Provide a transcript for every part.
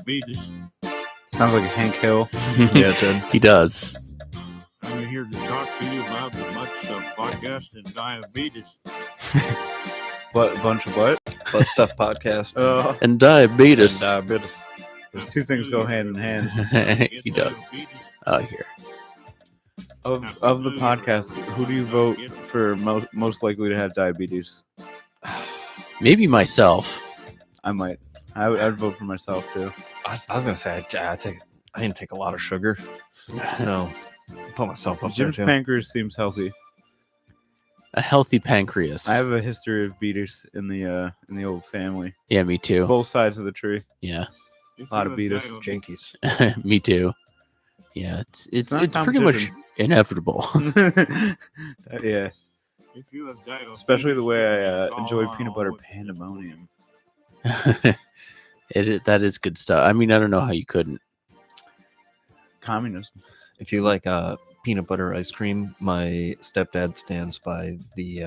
diabetes. Sounds like Hank Hill. Yeah, it did. He does. I'm here to talk to you about the Butt Stuff podcast and diabetes. What bunch of what? Butt Stuff Podcast. And diabetes. Diabetes. There's two things go hand in hand. He does. Oh, here. Of the podcast, who do you vote for most likely to have diabetes? Maybe myself. I might. I'd vote for myself too. I was gonna say I didn't take a lot of sugar. No, put myself up there Jim's too. pancreas seems healthy. A healthy pancreas. I have a history of beaters in the old family. Yeah, me too. Both sides of the tree. Yeah, A lot of beaters. Jinkies. me too. Yeah, it's not pretty much competition. inevitable. Yeah, If you have diabetes, especially the way I call enjoy on peanut butter all- pandemonium. That is good stuff. I mean, I don't know how you couldn't. Communism. If you like peanut butter ice cream, my stepdad stands by the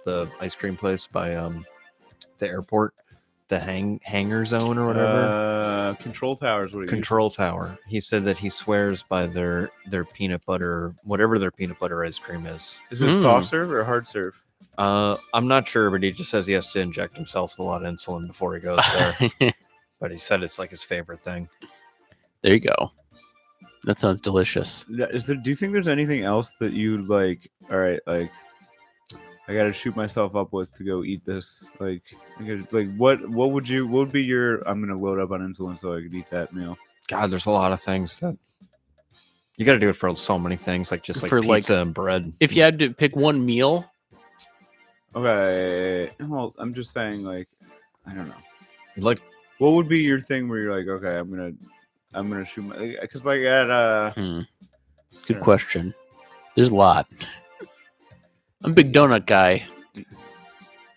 the ice cream place by the airport, the hangar zone or whatever. Control towers. What Control Tower. He said that he swears by their peanut butter, whatever their peanut butter ice cream is. Is it Mm. soft serve or hard serve? I'm not sure, but he just says he has to inject himself with a lot of insulin before he goes there. But he said it's like his favorite thing. There you go. That sounds delicious. Do you think there's anything else that you like? All right, like I gotta shoot myself up with to go eat this. Like what would be your? I'm gonna load up on insulin so I could eat that meal. God, there's a lot of things that you got to do it for so many things, like just like For, pizza and bread. If you had to pick one meal, Okay, well, I'm just saying, like, I don't know. Like, What would be your thing where you're like, okay, I'm gonna shoot my, because like at good Yeah. question. There's a lot. I'm a big donut guy.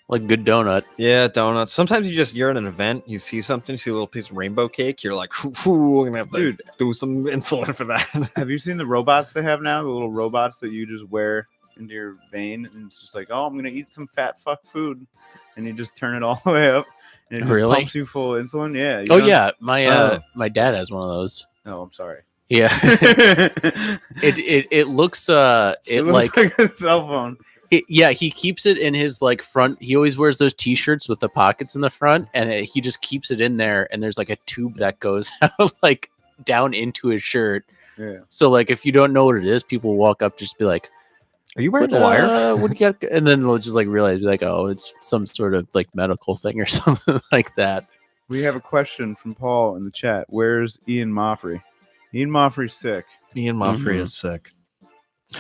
Like good donut. yeah, donuts. Sometimes you're at an event, you see something, you see a little piece of rainbow cake, you're like, "Ooh, I'm gonna have to Dude. do some insulin for that." have you seen the robots they have now? The little robots that you just wear into your vein, and it's just like, oh, I'm gonna eat some fat fuck food, and you just turn it all the way up, and it just Really? pumps you full of insulin. Yeah. you Oh know? yeah, my Oh. my dad has one of those. Oh, I'm sorry. Yeah. it looks it looks like a cell phone. yeah, he keeps it in his like front. He always wears those t-shirts with the pockets in the front, and he just keeps it in there, and there's like a tube that goes out like down into his shirt. Yeah. So like if you don't know what it is, people walk up just be like, Are you wearing what, a wire? what do you got? And then they'll just like realize like, oh, it's some sort of like medical thing or something like that. We have a question from Paul in the chat. Where's Ian Moffrey? Ian Moffrey's sick. Ian Moffrey Mhm. is sick.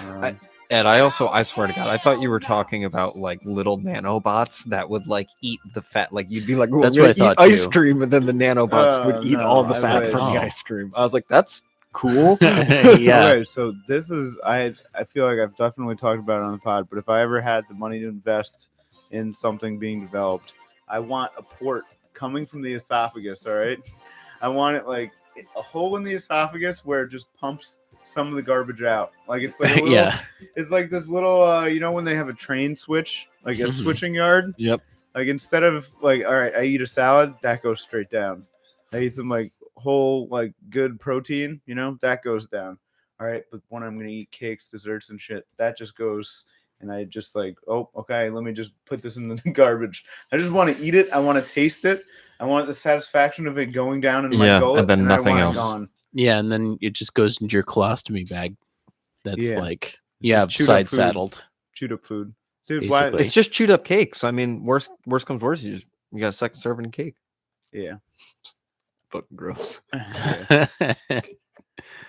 Um, Ed, I swear to God, I thought you were talking about like little nanobots that would like eat the fat. Like you'd be like, That's we're what I gonna eat thought, ice too. cream, and then the nanobots would eat no, all the I fat wish. from the Oh. ice cream. I was like, that's cool. Yeah. Okay, so this is I feel like I've definitely talked about it on the pod, but if I ever had the money to invest in something being developed, I want a port coming from the esophagus. All right, I want it like a hole in the esophagus where it just pumps some of the garbage out. Like it's like a little, Yeah. it's like this little you know when they have a train switch, like a switching yard. Yep. Like instead of like, all right, I eat a salad, that goes straight down. I eat some like whole like good protein, you know, that goes down. All right, but when I'm gonna eat cakes, desserts, and shit, that just goes. And I just like, oh, okay, let me just put this in the garbage. I just want to eat it. I want to taste it. I want the satisfaction of it going down in my Yeah, gullet, and then I nothing want it else. gone. Yeah, and then it just goes into your colostomy bag. That's Yeah. like just chewed up side food. saddled. Chewed up food, dude. Why? Basically. It's just chewed up cakes. I mean, worst comes worst, you got a second serving of cake. Yeah. Fucking gross. Yeah.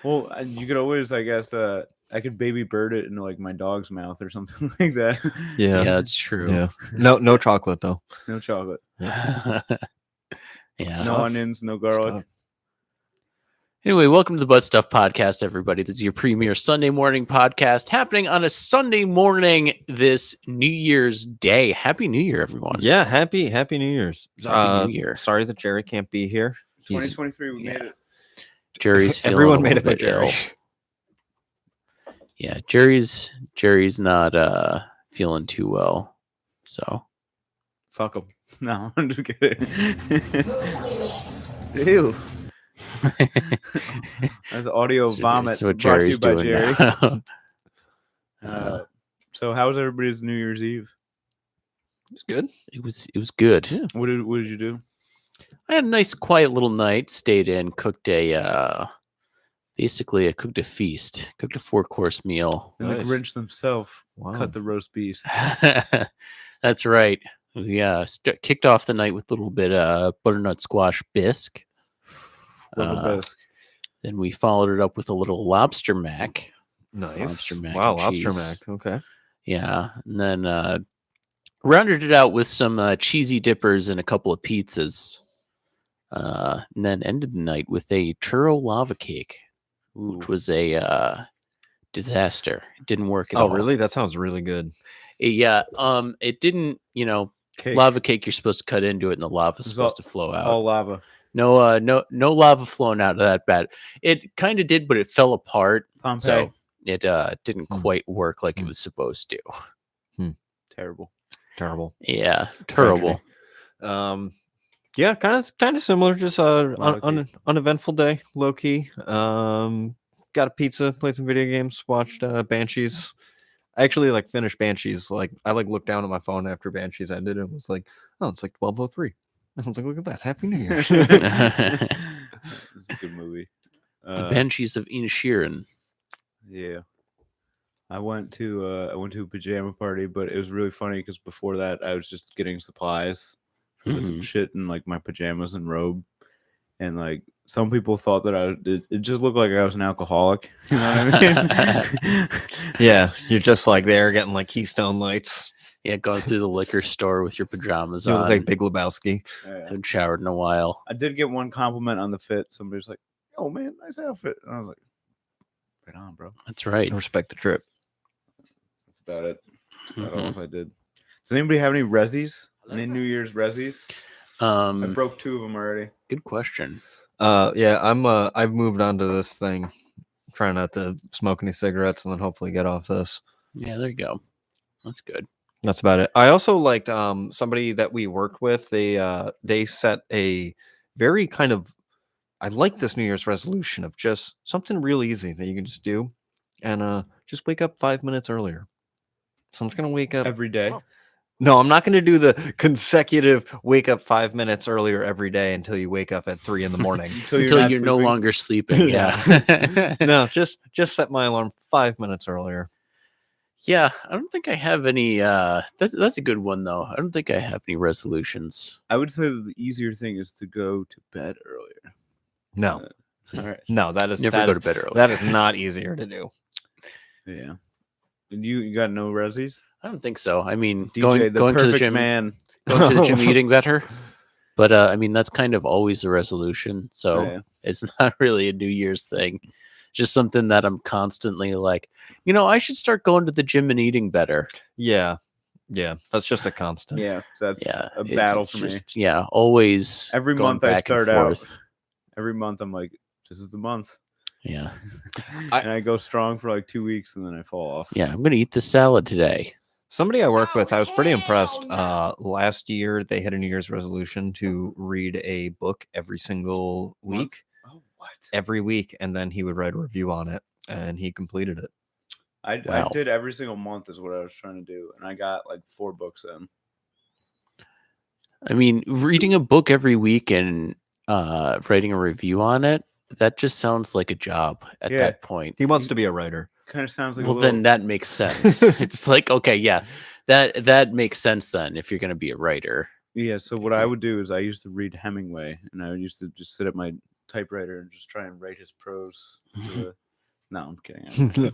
Well, you could always, I guess, I could baby bird it into like my dog's mouth or something like that. Yeah, Yeah. that's true. Yeah. No chocolate though. No chocolate, Yeah. no Tough. onions, no garlic. Tough. Anyway, welcome to the Butt Stuff Podcast, everybody. This is your premier Sunday morning podcast happening on a Sunday morning this New Year's Day. Happy New Year, everyone. Yeah, happy New Year's. Happy New Year. Sorry that Jerry can't be here. He's- 2023, we made yeah. it. Jerry's feeling Everyone a made little it but bit ill. Jerry. Yeah, Jerry's not feeling too well. So Fuck them. No, I'm just kidding. Ew. That's audio vomit. That's what brought to you Jerry's by doing Jerry. now. So how was everybody's New Year's Eve? It's good. It was good. Yeah. What did you do? I had a nice quiet little night, stayed in, cooked basically I cooked a feast, cooked a 4-course meal. And Nice. the Grinch himself Wow. cut the roast beast. That's right. We kicked off the night with a little bit of butternut squash bisque. Little bisque. Then we followed it up with a little lobster mac. Nice. Lobster mac Wow, and lobster cheese. mac. Okay. Yeah, and then rounded it out with some cheesy dippers and a couple of pizzas. And then ended the night with a churro lava cake, which was a disaster. It didn't work at all. Oh, really? That sounds really good. It didn't. Cake. Lava cake. You're supposed to cut into it, and the lava's It's supposed to flow out. All lava. No, no lava flowing out of that bad. It kind of did, but it fell apart. Pompeii. So it didn't quite work like it Hmm. was supposed to. Terrible. Terrible. Yeah, terrible. Yeah, kind of similar. Just Lava uneventful day, low key. Got a pizza, played some video games, watched Banshees. I actually finished Banshees. I looked down at my phone after Banshees ended and was like, oh, it's 12:03. I was like, look at that, Happy New Year. It's a good movie. The Banshees of Inisherin. Yeah. I went to a pajama party, but it was really funny because before that I was just getting supplies for some shit in my pajamas and robe, and some people thought that it just looked like I was an alcoholic. You know what I mean? Yeah, you're just there getting Keystone Lights. Yeah, going through the liquor store with your pajamas You on. look like Big Lebowski. Yeah. Haven't showered in a while. I did get one compliment on the fit. Somebody's like, "Oh man, nice outfit," and I was like, "Right on, bro." That's right. I respect the trip. That's about it. That's about all I did. Does anybody have any resis? Any New Year's resis? I broke 2 of them already. Good question. Yeah, I've moved on to this thing. Trying not to smoke any cigarettes and then hopefully get off this. Yeah, there you go. That's good. That's about it. I also liked somebody that we work with. They set a very kind of, I like this New Year's resolution of just something real easy that you can just do, and just wake up 5 minutes earlier. So I'm just gonna wake up Every day. No, I'm not gonna do the consecutive wake up 5 minutes earlier every day until you wake up at 3 a.m. Until Until not you're no sleeping. longer sleeping. Yeah. Yeah. No, just set my alarm 5 minutes earlier. Yeah, I don't think I have any. That's a good one though. I don't think I have any resolutions. I would say that the easier thing is to go to bed earlier. No, All right. no, that is Never that go is- to bed early. that is not easier to do. Yeah. And you got no resis? I don't think so. I mean, DJ, the going to the perfect gym, man. going to the gym, eating better. But I mean, that's kind of always a resolution. So Yeah. it's not really a New Year's thing. Just something that I'm constantly like, I should start going to the gym and eating better. Yeah, that's just a constant. Yeah. So that's Yeah, a it's battle for me. just, yeah, always. Every going month I back and start out. forth. Every month I'm like, this is the month. Yeah, And I go strong for 2 weeks and then I fall off. yeah. I'm gonna eat the salad today. Somebody I work with, I was pretty impressed. Last year, they had a New Year's resolution to read a book every single week, Oh, what? every week, and then he would write a review on it, and he completed it. I Wow. did every single month is what I was trying to do. And I got 4 books in. I mean, reading a book every week and writing a review on it, that just sounds like a job at Yeah. that point. He wants to be a writer. Kind of sounds like Well, a then little, that makes sense. It's like, okay, yeah, that makes sense then if you're going to be a writer. yeah. So what I would do is I used to read Hemingway and I used to just sit at my typewriter and just try and write his prose. No, I'm kidding.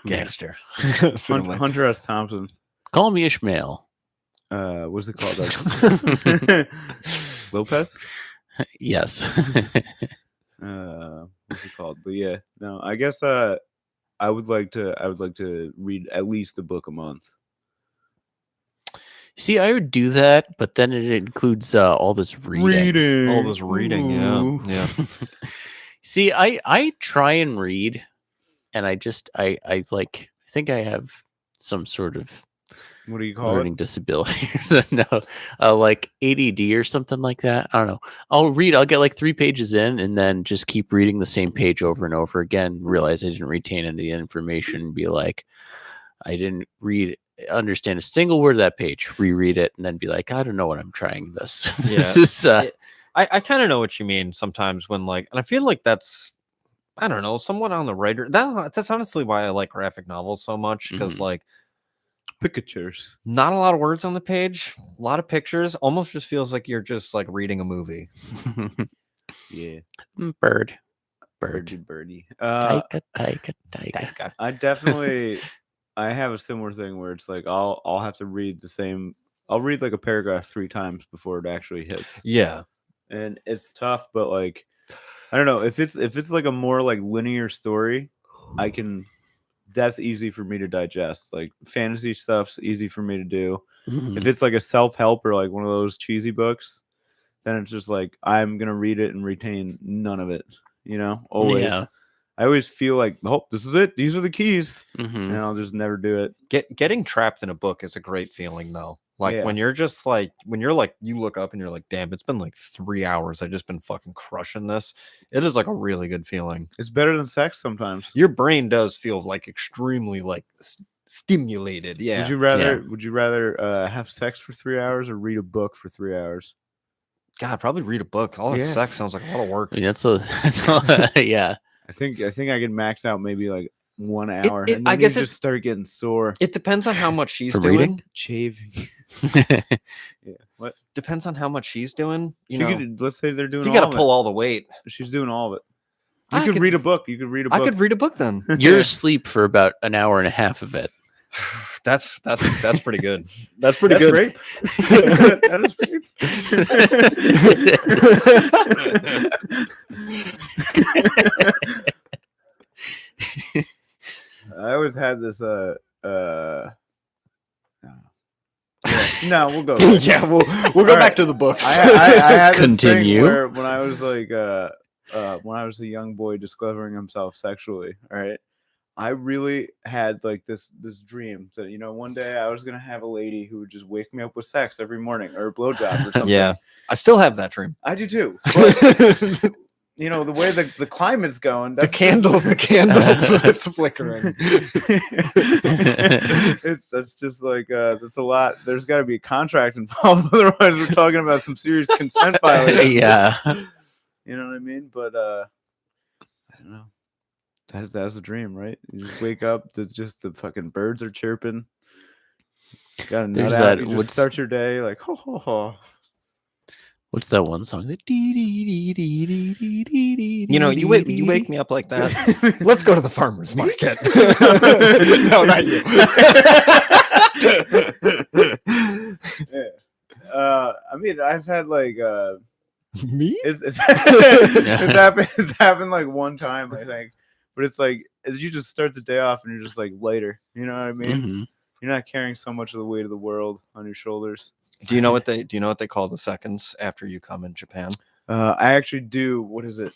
Gangster. Hunter S. Thompson. Call me Ishmael. What's it called? Lopez? Yes. What's it called? But yeah, no, I guess I would like to read at least a book a month. See, I would do that, but then it includes all this reading. All this reading, Ooh. yeah. See, I try and read, and I think I have some sort of What do you call learning it? disability. No, like ADD or something like that. I don't know. I'll get like 3 pages in and then just keep reading the same page over and over again. Realize I didn't retain any information. And be like, I didn't understand a single word of that page. Reread it and then be like, I don't know what I'm trying this. This is I kind of know what you mean sometimes when like, and I feel like that's, I don't know, somewhat on the writer. That's honestly why I like graphic novels so much, because Mhm. like Pictures. not a lot of words on the page, a lot of pictures. Almost just feels like you're just like reading a movie. Yeah. Bird. Birdie. Taika. I definitely I have a similar thing where it's like I'll have to read the same. I'll read like a paragraph 3 times before it actually hits. Yeah. And it's tough, but like I don't know if it's like a more like linear story, that's easy for me to digest. Like fantasy stuff's easy for me to do. Mhm. If it's like a self-help or like one of those cheesy books, then it's just like I'm gonna read it and retain none of it. Always. Yeah. I always feel like, oh, this is it. These are the keys, Mhm. and I'll just never do it. Getting trapped in a book is a great feeling though. Like Yeah. when you're just like, when you're like, you look up and you're like, damn, it's been like 3 hours. I've just been fucking crushing this. It is like a really good feeling. It's better than sex sometimes. Your brain does feel like extremely like stimulated. Yeah. Would you rather have sex for 3 hours or read a book for 3 hours? God, probably read a book. All that Yeah. sex sounds like a lot of work. I mean, yeah. I think I can max out maybe like 1 hour. it- and I then guess you it- just start getting sore. It depends on how much she's For doing. reading? Shaving. Yeah. What? Depends on how much she's doing. You She know, could, let's say they're doing if you all got of to pull it. all the weight, She's doing all of it. I You could could- read a book. You could read a book. I could read a book then. You're asleep for about an hour and a half of it. That's pretty good. That's pretty That's good. rape. That is rape. I always had this no, we'll go. Yeah, we'll go All back right. to the books. I had this thing Continue. where when I was like when I was a young boy discovering himself sexually, all right, I really had like this dream that one day I was gonna have a lady who would just wake me up with sex every morning or a blowjob or something. Yeah, I still have that dream. I do too. But the way the climate's going, The that's candles, it's flickering. it's just like that's a lot. There's got to be a contract involved, otherwise we're talking about some serious consent violations. Yeah. You know what I mean? But I don't know. That's a dream, right? You just wake up to just the fucking birds are chirping. Got a nut There's out. that- You just what's- start your day like ho ho ho. What's that one song? You know, you wake me up like that. Let's go to the farmer's market. No, not you. Yeah. I mean, I've had like Me? it's happened like one time, I think. But it's like as you just start the day off and you're just like lighter. You know what I mean? Mhm. You're not carrying so much of the weight of the world on your shoulders. Do you know what they call the seconds after you come in Japan? I actually do. What is it?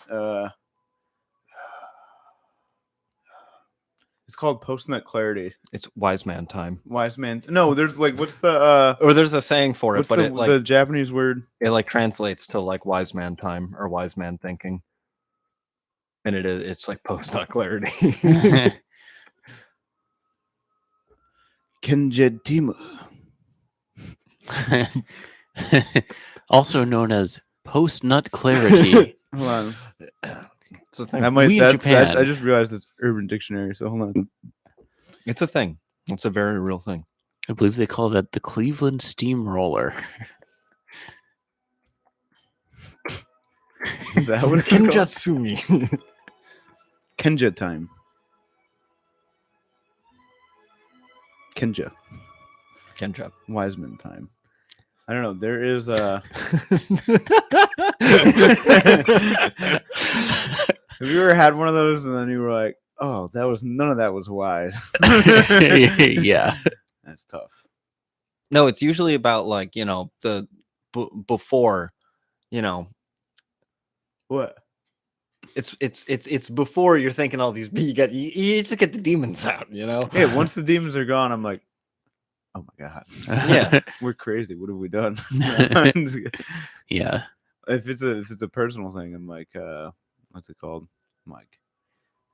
It's called post-nut clarity. It's wise man time. Wise man. No, there's like what's the Or there's a saying for it, what's but the, it like the Japanese word? it like translates to like wise man time or wise man thinking. And it's like post nut clarity. Kenjetimu. Also known as post nut clarity. Hold on. It's a thing. That might. We in That's, Japan. I just realized it's Urban Dictionary. So hold on. It's a thing. It's a very real thing. I believe they call that the Cleveland Steamroller. Is that what it's called? Kenjatsumi. Kenja time. Kenja. Kenja. Wiseman time. I don't know. There is a. Have you ever had one of those and then you were like, "Oh, none of that was wise." Yeah. That's tough. No, it's usually about like, the before, What? it's before you're thinking all these you just get the demons out, Hey, once the demons are gone, I'm like, oh my god, Yeah. we're crazy. What have we done? Yeah. If it's a personal thing, I'm like, what's it called? I'm like,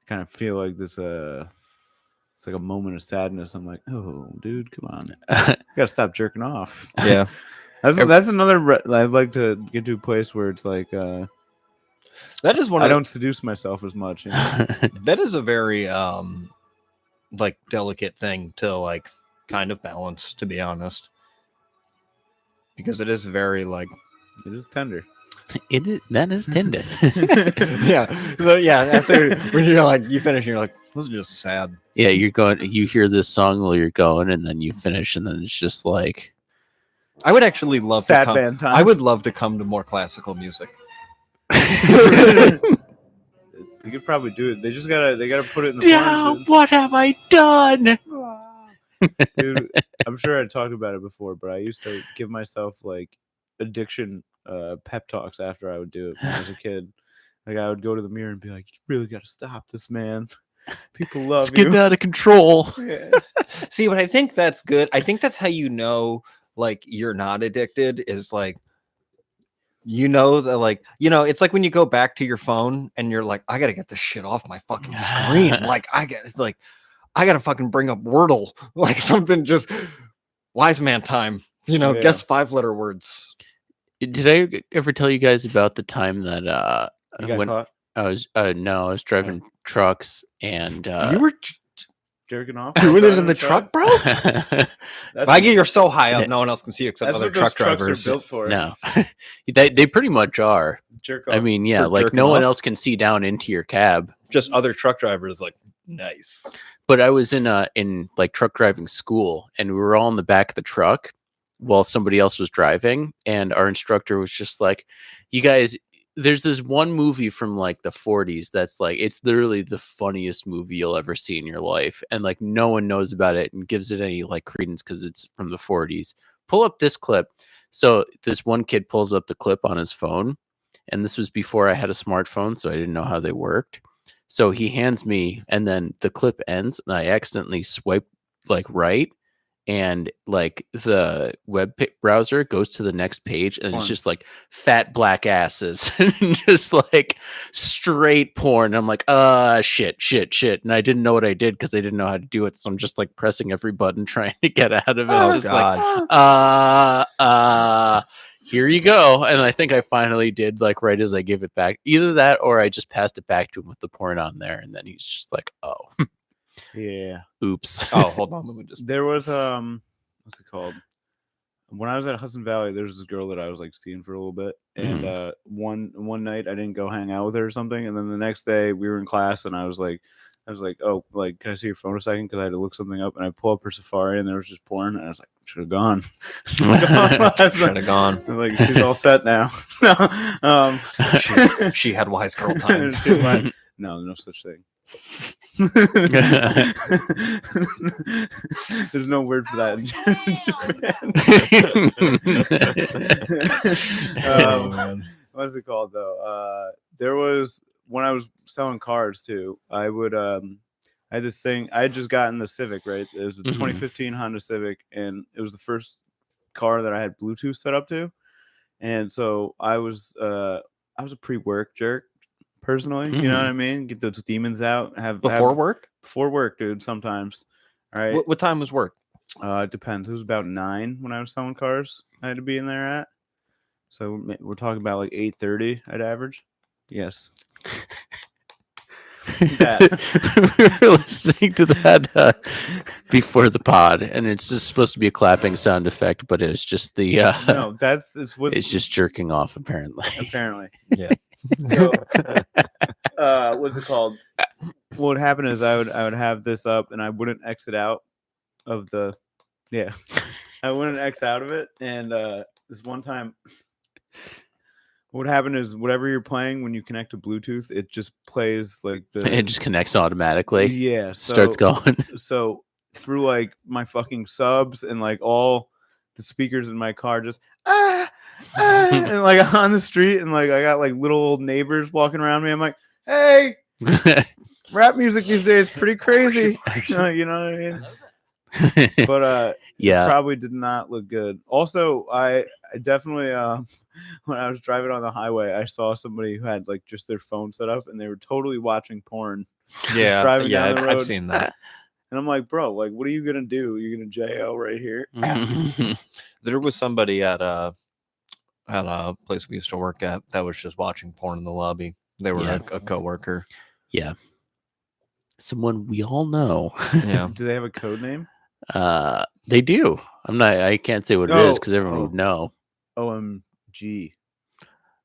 I kind of feel like this. It's like a moment of sadness. I'm like, oh, dude, come on, you gotta stop jerking off. Yeah. That's another. I'd like to get to a place where it's like, That is one I of don't seduce myself as much. You know? that is a very like delicate thing to like kind of balance, to be honest. Because it is very like It is tender. That is tender. yeah. So yeah, so when you're like you finish, you're like, this is just sad. Yeah, you hear this song while you're going, and then you finish, and then it's just like, I would actually love Sad to come. band time. I would love to come to more classical music. You could probably do it. They gotta put it in the yeah, form, what have I done? dude. I'm sure I talked about it before, but I used to give myself like addiction pep talks after I would do it when I was a kid. Like I would go to the mirror and be like, "You really got to stop this, man. People love It's getting you." out of control. Yeah. See, but I think that's good. I think that's how you know, like, you're not addicted. Is like, you know that, like, you know, it's like when you go back to your phone and you're like, I gotta get this shit off my fucking screen. Like, it's like, I gotta fucking bring up Wordle, like something just wise man time. You know, Yeah. guess 5-letter words. Did I ever tell you guys about the time that You got when caught I was no, I was driving trucks and You were jerking off, doing it driving in the a truck, bro. That's Like, you're so high up, no one else can see you except that's other what truck those trucks drivers. are built for. no, they pretty much are. Jerk off. I mean, yeah, For like jerking no one off? else can see down into your cab. Just other truck drivers, like, nice. But I was in like truck driving school, and we were all in the back of the truck while somebody else was driving, and our instructor was just like, "You guys, there's this one movie from like the 40s that's like it's literally the funniest movie you'll ever see in your life, and like no one knows about it and gives it any like credence because it's from the 40s. Pull up this clip." So this one kid pulls up the clip on his phone, and this was before I had a smartphone, so I didn't know how they worked. So he hands me, and then the clip ends, and I accidentally swipe like right, and like the browser goes to the next page, and it's Porn. just like fat black asses, and just like straight porn. I'm like, shit, and I didn't know what I did because I didn't know how to do it, so I'm just like pressing every button trying to get out of it. Oh, I'm just God. like, here you go. And I think I finally did, like, right as I give it back. Either that or I just passed it back to him with the porn on there. And then he's just like, oh, Yeah. oops. Oh, hold on. Let me just. There was what's it called? When I was at Hudson Valley, there was this girl that I was like seeing for a little bit, and one night I didn't go hang out with her or something, and then the next day we were in class, and I was like, oh, like, can I see your phone a second? Because I had to look something up, and I pull up her Safari, and there was just porn, and I was like, should have gone. Should have gone. I was like, she's all set now. She had wise girl time. No, no such thing. There's no word for that in Japan. What's it called though? There was when I was selling cars too. I would I had this thing. I had just gotten the Civic, right? It was a 2015 Honda Civic, and it was the first car that I had Bluetooth set up to. And so I was a pre-work jerk. Personally, you know what I mean? Get those demons out. Before work? Before work, dude. Sometimes. All right. What time was work? It depends. It was about 9 when I was selling cars. I had to be in there at. So we're talking about like 8:30. I'd average. Yes. We were listening to that before the pod, and it's just supposed to be a clapping sound effect, but it's just the No, it's what it's just jerking off apparently. apparently. Yeah. So, what's it called? What would happen is I would have this up, and I wouldn't exit out of the. Yeah, I wouldn't X out of it, and this one time. What would happen is whatever you're playing when you connect to Bluetooth, it just plays like It just connects automatically. Yeah, Starts going. So through like my fucking subs and like all the speakers in my car, just and like on the street, and like I got like little old neighbors walking around me. I'm like, hey, rap music these days pretty crazy. You know what I mean? But Yeah. it probably did not look good. Also, I definitely when I was driving on the highway, I saw somebody who had like just their phone set up and they were totally watching porn. Yeah, driving yeah, down the road. I've seen that. And I'm like, bro, like, what are you gonna do? You're gonna JL right here. There was somebody at a place we used to work at that was just watching porn in the lobby. They were Yeah. a coworker. Yeah. Someone we all know. Yeah. Do they have a code name? They do. I can't say what it is because everyone would know. OMG.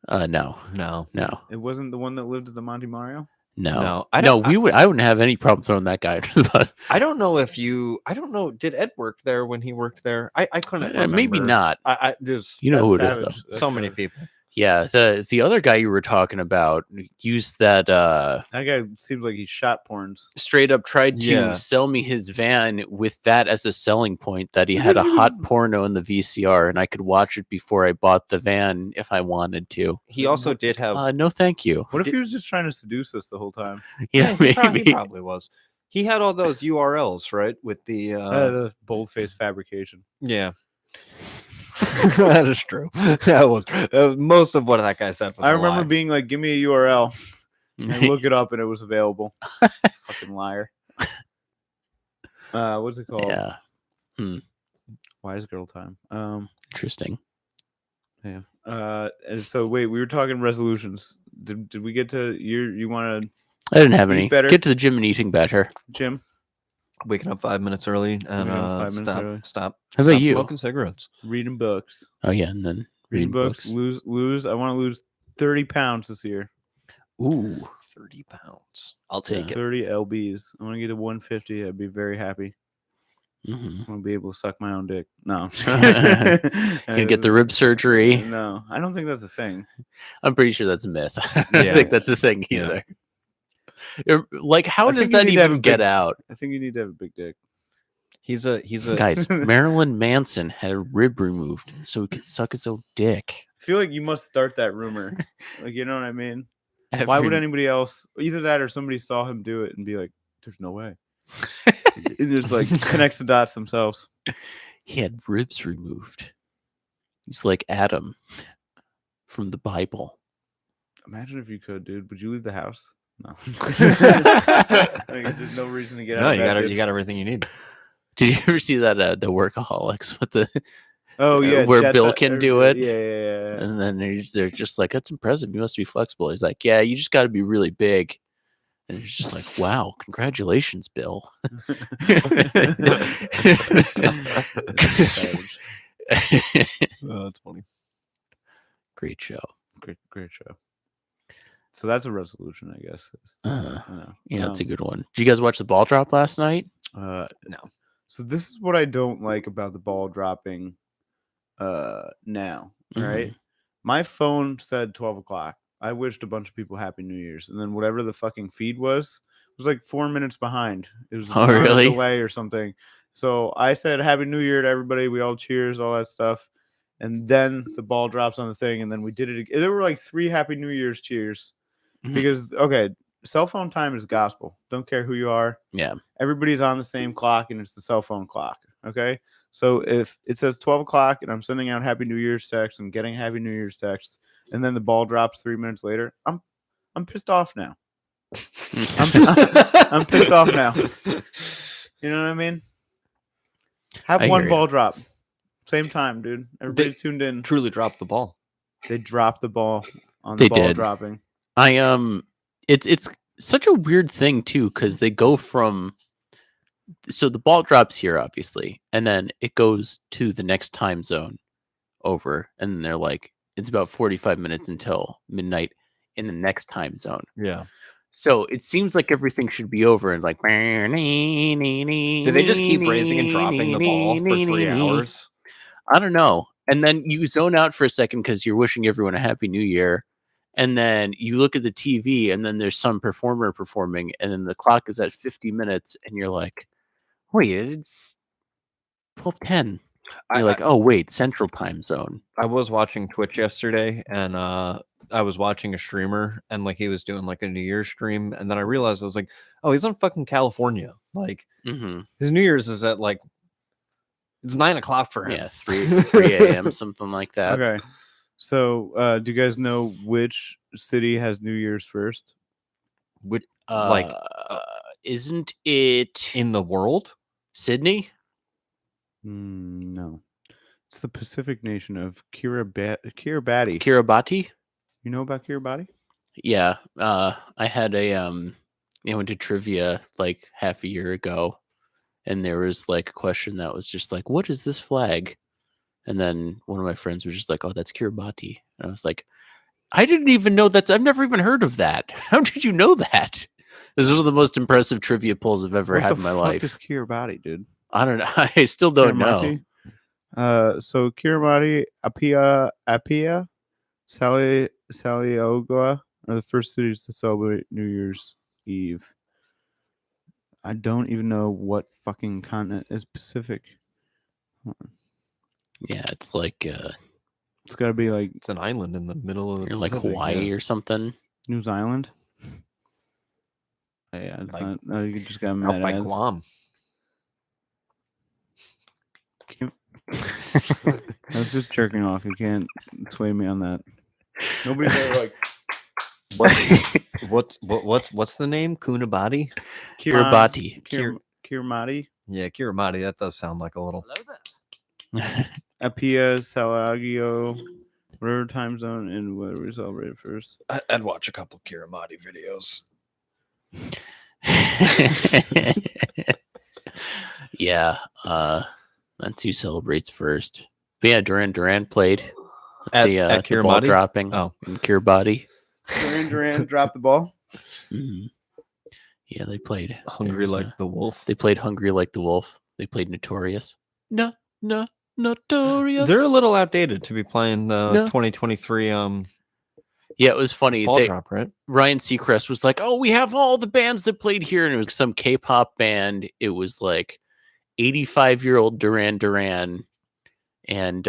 No. No. It wasn't the one that lived at the Monte Mario? No. I No, don't. I wouldn't have any problem throwing that guy under the bus. I don't know if you. I don't know. Did Ed work there when he worked there? I couldn't. Maybe remember. not. There's You know who it is, Savage. though. That's so many savage. people. Yeah, the other guy you were talking about used that That guy seems like he shot porns. straight up tried to Yeah. sell me his van with that as a selling point, that he Look had a at hot his- porno in the VCR and I could watch it before I bought the van if I wanted to. He also did have. No, thank you. What if he was just trying to seduce us the whole time? Yeah, he maybe. probably was. He had all those URLs, right? With the The boldface fabrication. yeah. That is true. That was most of what that guy said was I a remember lie. being like, give me a URL. And look it up and it was available. Fucking liar. What's it called? Yeah, Wise girl time. interesting. And so wait, we were talking resolutions. Did we get to you want to I didn't have Eat any. better. Get to the gym and eating better. Jim? Waking up 5 minutes early and Waking up 5 minutes early. stop How about stop you? smoking cigarettes. Reading books. Oh yeah, and then reading books. Lose. I want to lose 30 pounds this year. Ooh, 30 pounds. I'll take it. 30 lbs. I want to get to 150. I'd be very happy. mhm. I want to be able to suck my own dick. No, I'm just Gonna get the rib surgery. No, I don't think that's a thing. I'm pretty sure that's a myth. I don't Yeah. think that's the thing Yeah. either. Like, how I does think you that need to have even a get big- out? I think you need to have a big dick. He's a Guys, Marilyn Manson had a rib removed so he could suck his own dick. I feel like you must start that rumor. Like, you know what I mean? Why would Every- anybody else? Either that or somebody saw him do it and be like, "There's no way." It just like connects the dots themselves. He had ribs removed. He's like Adam from the Bible. Imagine if you could, dude. Would you leave the house? No. Like, there's no reason to get No, out. of bed, you got everything you need. Did you ever see that the Workaholics with the Oh yeah, where Jets- Bill can do it? Yeah. and then they're just like, that's impressive. You must be flexible. He's like, yeah, you just got to be really big. And it's just like, wow, congratulations, Bill. Savage. Oh, that's funny. Great show. Great show. So that's a resolution, I guess. I know. Yeah, that's a good one. Did you guys watch the ball drop last night? No. So this is what I don't like about the ball dropping now. All right. My phone said 12 o'clock. I wished a bunch of people Happy New Year's. And then whatever the fucking feed was like 4 minutes behind. It was Oh, on a really? delay or something. So I said Happy New Year to everybody. We all cheers, all that stuff. And then the ball drops on the thing. And then we did it again. There were like 3 Happy New Year's cheers. Mhm. Because, okay, cell phone time is gospel. Don't care who you are. Yeah. Everybody's on the same clock and it's the cell phone clock. Okay. So if it says 12 o'clock and I'm sending out Happy New Year's texts and getting Happy New Year's texts, and then the ball drops 3 minutes later, I'm pissed off now. I'm pissed off now. You know what I mean? Have I one hear ya. ball drop. Same time, dude. Everybody tuned in. Truly dropped the ball. They dropped the ball on the They ball did. dropping. It's such a weird thing too, because they go from, so the ball drops here obviously, and then it goes to the next time zone over, and they're like, it's about 45 minutes until midnight in the next time zone. Yeah. So it seems like everything should be over and like, Did they just keep raising and dropping the ball for 3 hours? I don't know. And then you zone out for a second because you're wishing everyone a happy new year. And then you look at the TV and then there's some performer performing and then the clock is at 50 minutes and you're like, wait, it's 12:10. You're like, oh, wait, central time zone. I was watching Twitch yesterday and I was watching a streamer and like he was doing like a New Year's stream. And then I realized I was like, oh, he's in fucking California. Like Mm-hmm. his New Year's is at like It's 9 o'clock for him. Yeah, 3 a.m. something like that. Okay. So, do you guys know which city has New Year's first? Which, Isn't it in the world? Sydney? No. It's the Pacific nation of Kiribati. Kiribati? You know about Kiribati? Yeah. I had I went to trivia like half a year ago, and there was like a question that was just like, "What is this flag?" And then one of my friends was just like, "Oh, that's Kiribati." And I was like, "I didn't even know that. I've never even heard of that. How did you know that?" This is one of the most impressive trivia polls I've ever What had the in my fuck life. is Kiribati, dude? I don't know. I still don't know. So Kiribati, Apia, Saliogoa are the first cities to celebrate New Year's Eve. I don't even know what fucking continent is Pacific. Yeah, it's like It's got to be like It's an island in the middle of the you're like Pacific, Hawaii yeah. or something. New Zealand. Yeah, it's Like- not. No, you just got Out mad by ads. Guam. I was just jerking off. You can't sway me on that. Nobody's ever like What's the name? Kunabati? Kiribati. Kiribati, Yeah, Kirimati. That does sound like a little. Apia, Salagio, whatever time zone and whatever we celebrated first. I'd watch a couple Kirimati videos. Yeah, that's who celebrates first. But yeah, Duran played At the ball Kirimati? dropping Oh. in Kiribati. Duran dropped the ball. Mhm. Yeah, they played Hungry There's, like the wolf. they played Hungry Like the Wolf. They played Notorious. Notorious. They're a little outdated to be playing the No. 2023 Yeah, it was funny. ball drop, right? Ryan Seacrest was like, "Oh, we have all the bands that played here," and it was some K-pop band. It was like 85-year-old Duran, and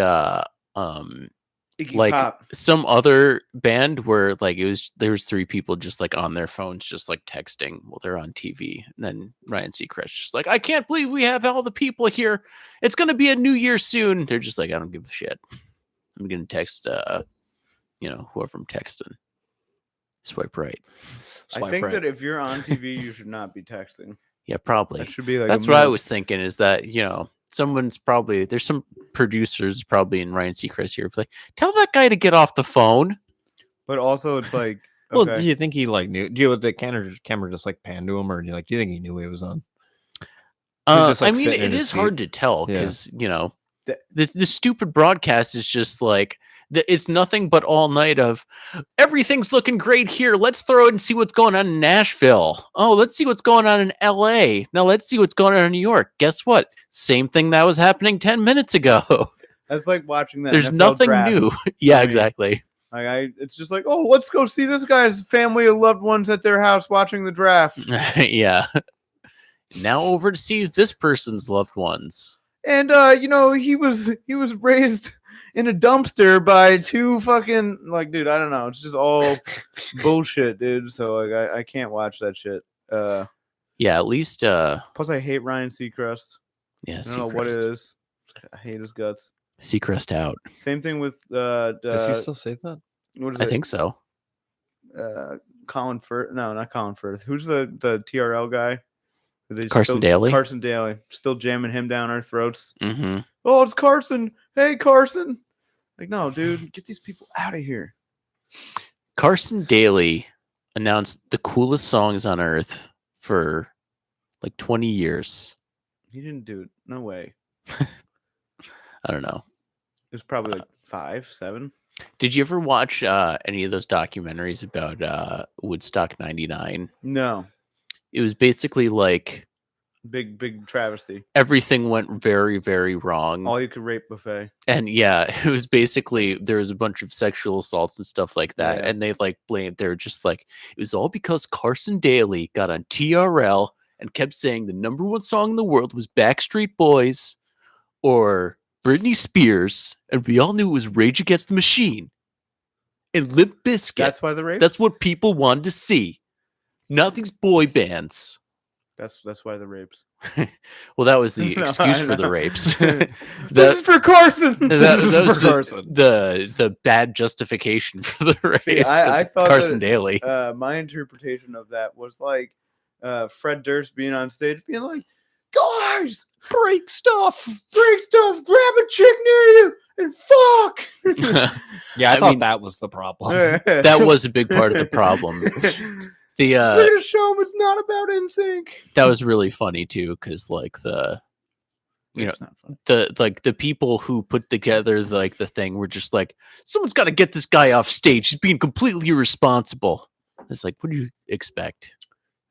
Iggy like Pop. some other band where like there was 3 people just like on their phones, just like texting while they're on TV. And then Ryan Seacrest just like, "I can't believe we have all the people here. It's gonna be a new year soon." They're just like, "I don't give a shit. I'm gonna text whoever I'm texting. Swipe right." I think that if you're on TV, you should not be texting. Yeah, probably. That should be like That's a what I minute. was thinking, is that, there's some producers probably in Ryan Seacrest here like, "Tell that guy to get off the phone." But also, it's like, Well, okay. do you think he like knew? Do you the camera just like panned to him, or do you think he knew he was on? just, like, I mean, sitting in it his is hard seat. to tell Yeah. because, The- the stupid broadcast is just like, it's nothing but all night of everything's looking great here. Let's throw it and see what's going on in Nashville. Oh, let's see what's going on in LA. Now let's see what's going on in New York. Guess what? Same thing that was happening 10 minutes ago. That's like watching that. There's NFL nothing draft. new. Yeah, I mean, exactly. It's just like, oh, let's go see this guy's family of loved ones at their house watching the draft. Yeah. Now over to see this person's loved ones. And he was raised in a dumpster by 2 fucking, like, dude, I don't know. It's just all bullshit, dude. So like I can't watch that shit. Yeah, at least Plus I hate Ryan Seacrest. yeah, I don't know what it Seacrest. is. I hate his guts. Seacrest out. Same thing with Does he still say that? what is I it? think so. Colin Firth. No, not Colin Firth. Who's the TRL guy? Are they Carson still- Daly? Carson Daly. Still jamming him down our throats. Mm-hmm. Oh, it's Carson. Hey, Carson. Like, no, dude, get these people out of here. Carson Daly announced the coolest songs on earth for like 20 years. He didn't do it. No way. I don't know. It was probably like 5, 7. Did you ever watch any of those documentaries about Woodstock 99? No. It was basically like Big travesty. everything went very, very wrong. All you could rape buffet. And yeah, it was basically, there was a bunch of sexual assaults and stuff like that. Yeah. And they like blamed, they're just like, it was all because Carson Daly got on TRL and kept saying the number 1 song in the world was Backstreet Boys or Britney Spears. And we all knew it was Rage Against the Machine and Limp Bizkit. That's why the rape. That's what people wanted to see. Not these boy bands. That's why the rapes. Well, that was the No, excuse I for the know. rapes. This is for Carson. This is was for Carson. the bad justification for the rapes. See, I 'cause thought Carson that, Daly. my interpretation of that was like Fred Durst being on stage, being like, "Guys, Break stuff. break stuff, grab a chick near you, and fuck." Yeah, I, I thought mean, that was the problem. That was a big part of the problem. The We're gonna show him it's not about NSYNC. that was really funny too, because like the you know It's not fun. the people who put together like the thing were just like, someone's got to get this guy off stage. He's being completely irresponsible. It's like, what do you expect?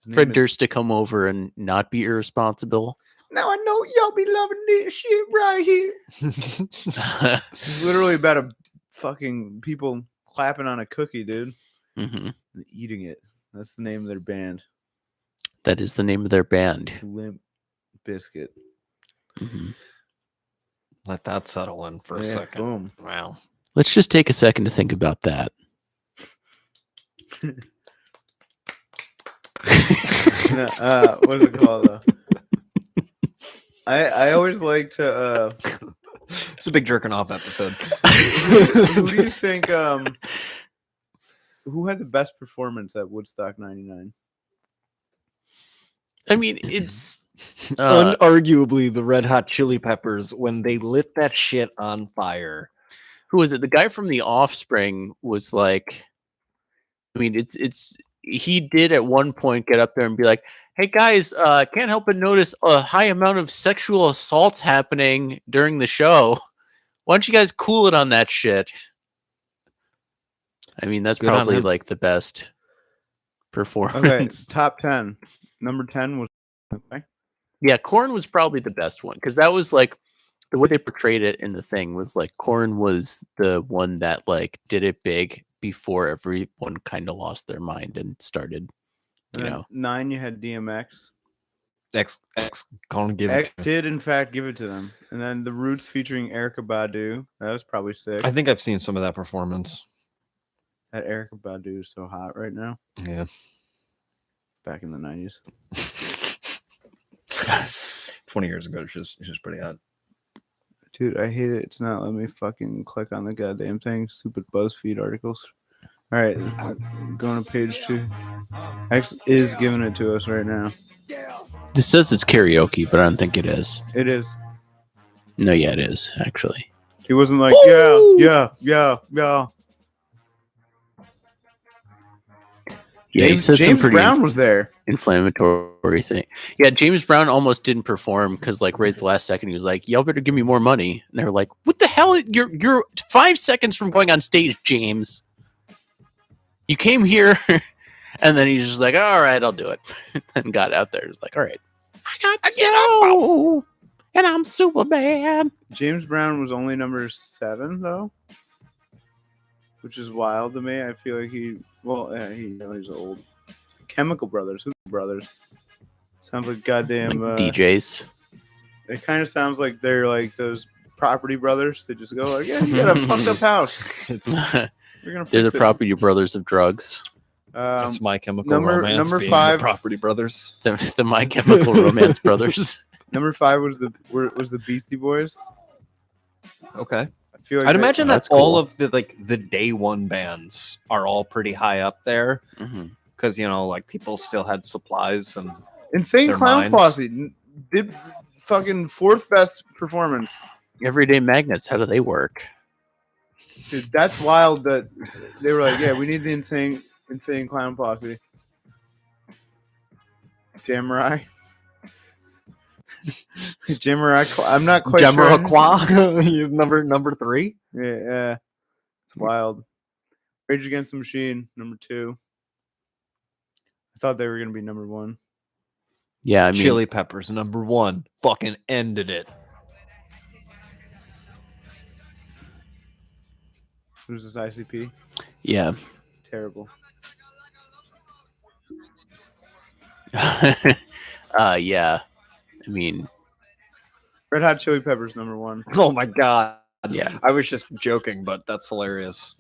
His Fred name is- Durst to come over and not be irresponsible? Now I know y'all be loving this shit right here. It's literally about a fucking people clapping on a cookie, dude, Mhm. and eating it. That's the name of their band, That is the name of their band. Limp Biscuit. Mhm. Let that settle in for a Yeah, second. Boom. Wow. Let's just take a second to think about that. What's it called though? I always like to. It's a big jerking off episode. Who do you think? Who had the best performance at Woodstock '99? I mean, it's Unarguably, the Red Hot Chili Peppers when they lit that shit on fire. who was it? The guy from The Offspring was like, I mean, it's he did at one point get up there and be like, "Hey guys, can't help but notice a high amount of sexual assaults happening during the show. Why don't you guys cool it on that shit?" I mean, that's Good on probably him. like the best Okay, performance. top 10. Number 10 was okay. Yeah, Korn was probably the best one because that was like the way they portrayed it in the thing was like Korn was the one that like did it big before everyone kind of lost their mind and started, And you then know. 9, you had DMX. X Colin give X it. to me. did in fact give it to them. And then the Roots featuring Erica Badu. That was probably sick. I think I've seen some of that performance. That Erica Badu is so hot right now. Yeah. Back in the 90s. 20 years ago, she's pretty hot. Dude, I hate it. It's not letting me fucking click on the goddamn thing. Stupid BuzzFeed articles. All right, going to page 2. X is giving it to us right now. This says it's karaoke, but I don't think it is. It is. No, yeah, it is actually. He wasn't like, yeah. Yeah, it says some James pretty Brown was there. inflammatory thing. Yeah, James Brown almost didn't perform because, like, right at the last second, he was like, "Y'all better give me more money." And they were like, "What the hell? You're 5 seconds from going on stage, James. You came here." And then he's just like, "All right, I'll do it," and got out there. He's like, "All right, I got soul, and I'm super bad." James Brown was only number 7 though, which is wild to me. I feel like he's old. Chemical Brothers, who's the brothers? Sounds like goddamn Like DJs. It kind of sounds like they're like those Property Brothers. They just go like, yeah, you got a fucked up house. It's They're We're gonna the fix it. Property Brothers of drugs. that's My Chemical number- Romance. number being 5. the Property Brothers. The My Chemical Romance Brothers. Number 5 was the Beastie Boys. Okay. I feel like I'd they- imagine that's that all cool. of the day one bands are all pretty high up there Mhm. because like people still had supplies and Insane their Clown minds. Posse did fucking 4th best performance. Everyday Magnets. How do they work? Dude, that's wild that they were like, yeah, we need the insane Clown Posse. Jamirai. Jamirai. I'm not quite sure. Jamiroquai. He's number 3. Yeah, it's wild. Rage Against the Machine, number 2. I thought they were gonna be number 1. Yeah, I mean, Chili Peppers number 1. Fucking ended it. Who's this ICP? yeah. Terrible. Yeah. I mean, Red Hot Chili Peppers, number 1. Oh my god. yeah. I was just joking, but that's hilarious.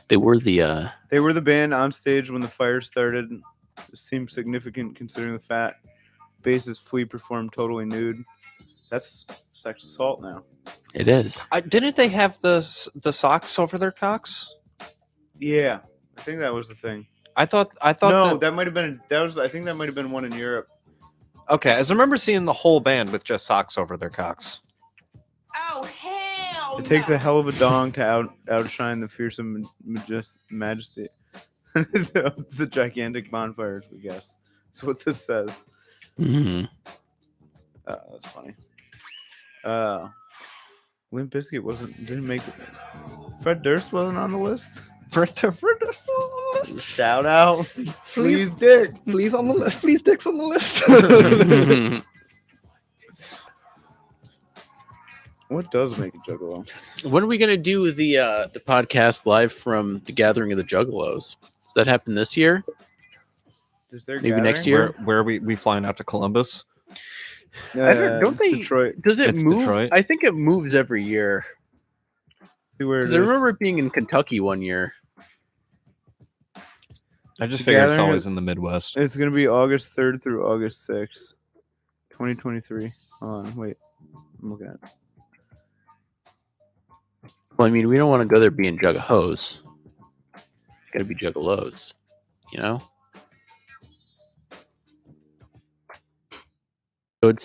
They were the They were the band on stage when the fire started. It seemed significant considering the fact basis Flea performed totally nude. That's sex assault now. It is. Didn't they have the socks over their cocks? Yeah, I think that was the thing. I thought No, that might have been. I think that might have been one in Europe. okay. As I remember seeing the whole band with just socks over their cocks. Oh, hell It takes a hell of a dong to outshine the fearsome majesty. It's a gigantic bonfire, we guess. That's what this says. Mhm. That's funny. Limp Bizkit didn't make it. Fred Durst wasn't on the list. Shout out, Flea's dick. Flea's on the list. Flea's dick's on the list. What does make a juggalo? When are we gonna do the podcast live from the Gathering of the Juggalos? Does that happen this year? Is there Maybe next gathering? year? Where are we flying out to Columbus? don't they- Detroit. Does it It's move? Detroit. I think it moves every year. See where it Because I is. remember it being in Kentucky one year. I just The figured it's Gathering always is- in the Midwest. It's gonna be August 3rd through August 6th, 2023. Hold on, wait. I'm looking at it. Well, I mean, we don't want to go there being Juggahos. It's got to be Juggalos, you know. So it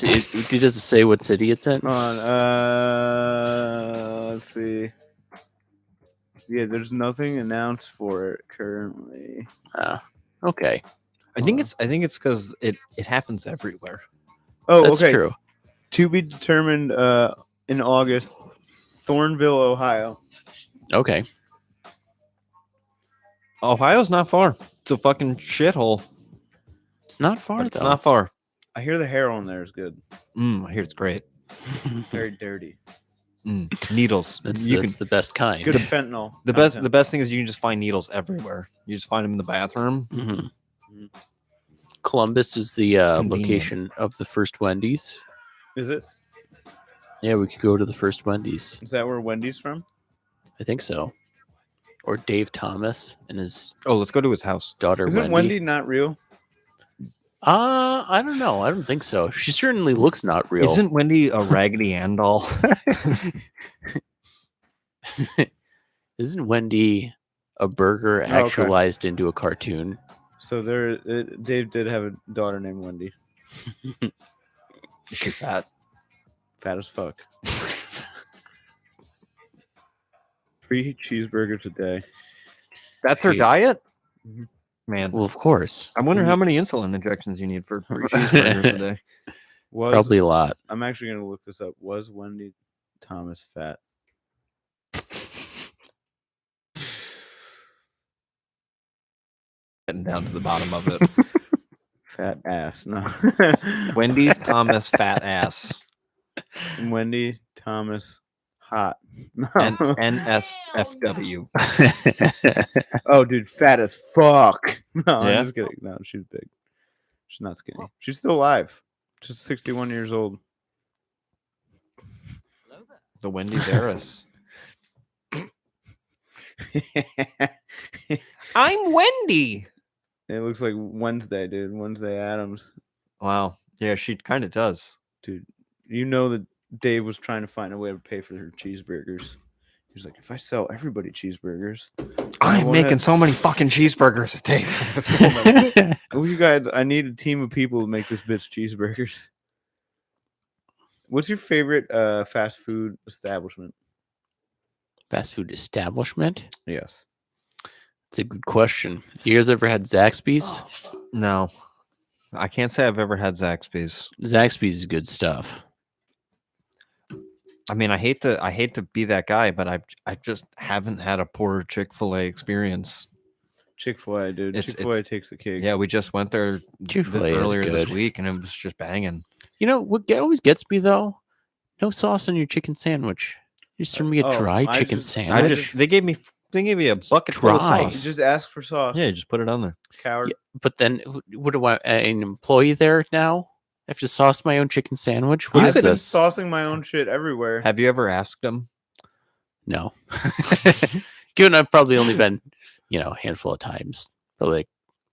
doesn't say what city it's in. Hold on. Let's see. Yeah, there's nothing announced for it currently. Okay, I think it's because it happens everywhere. Oh, that's okay. true. To be determined in August, Thornville, Ohio. Okay, Ohio's not far. It's a fucking shithole. it's not far But it's though. not far. I hear the heroin there is good. I hear it's great. Very dirty. Needles. That's you the best kind. Good fentanyl. The best thing is you can just find needles everywhere. You just find them in the bathroom. Mhm. Columbus is the Convenient. location of the first Wendy's. Is it? Yeah, we could go to the first Wendy's. Is that where Wendy's from? I think so. Or Dave Thomas and his Oh, let's go to his house. daughter Isn't Wendy not real? I don't know. I don't think so. She certainly looks not real. Isn't Wendy a Raggedy Ann doll? Isn't Wendy a burger okay. actualized into a cartoon? So Dave did have a daughter named Wendy. She's fat. Fat as fuck. 3 cheeseburgers a day. That's her Hey. diet? Mhm. Man, Well, of course. I wonder how many insulin injections you need for 3 cheeseburgers a day. Probably a lot. I'm actually gonna look this up. Was Wendy Thomas fat? Getting down to the bottom of it. Fat ass. No. Wendy's Thomas fat ass. Wendy Thomas hot. No. And NSFW. Oh, dude, fat as fuck. No, Yeah? I'm just kidding. No, she's big. She's not skinny. She's still alive. She's 61 years old. The Wendy's heiress. I'm Wendy. It looks like Wednesday, dude. Wednesday Adams. Wow. Yeah, she kind of does. Dude, you know that Dave was trying to find a way to pay for her cheeseburgers. He was like, if I sell everybody cheeseburgers, I'm wanna- making so many fucking cheeseburgers a day for this woman. oh, you guys, I need a team of people to make this bitch cheeseburgers. What's your favorite fast food establishment? Fast food establishment? Yes. It's a good question. You guys ever had Zaxby's? No. I can't say I've ever had Zaxby's. Zaxby's is good stuff. I mean, I hate to be that guy, but I just haven't had a poor Chick-fil-A experience. Chick-fil-A, dude. It's- Chick-fil-A takes the cake. Yeah, we just went there Chick-fil-A is earlier this good. week, and it was just banging. You know what always gets me though? No sauce on your chicken sandwich. You just serve me a Oh, dry I chicken just- sandwich. I I just just- they gave me a bucket full of Dry. You sauce. just ask for sauce. Yeah, you just put it on there. Coward. But then, what do I? An employee there now? I have to sauce my own chicken sandwich. What I've is been this? saucing my own shit everywhere. Have you ever asked them? No. Given I've probably only been, a handful of times, probably like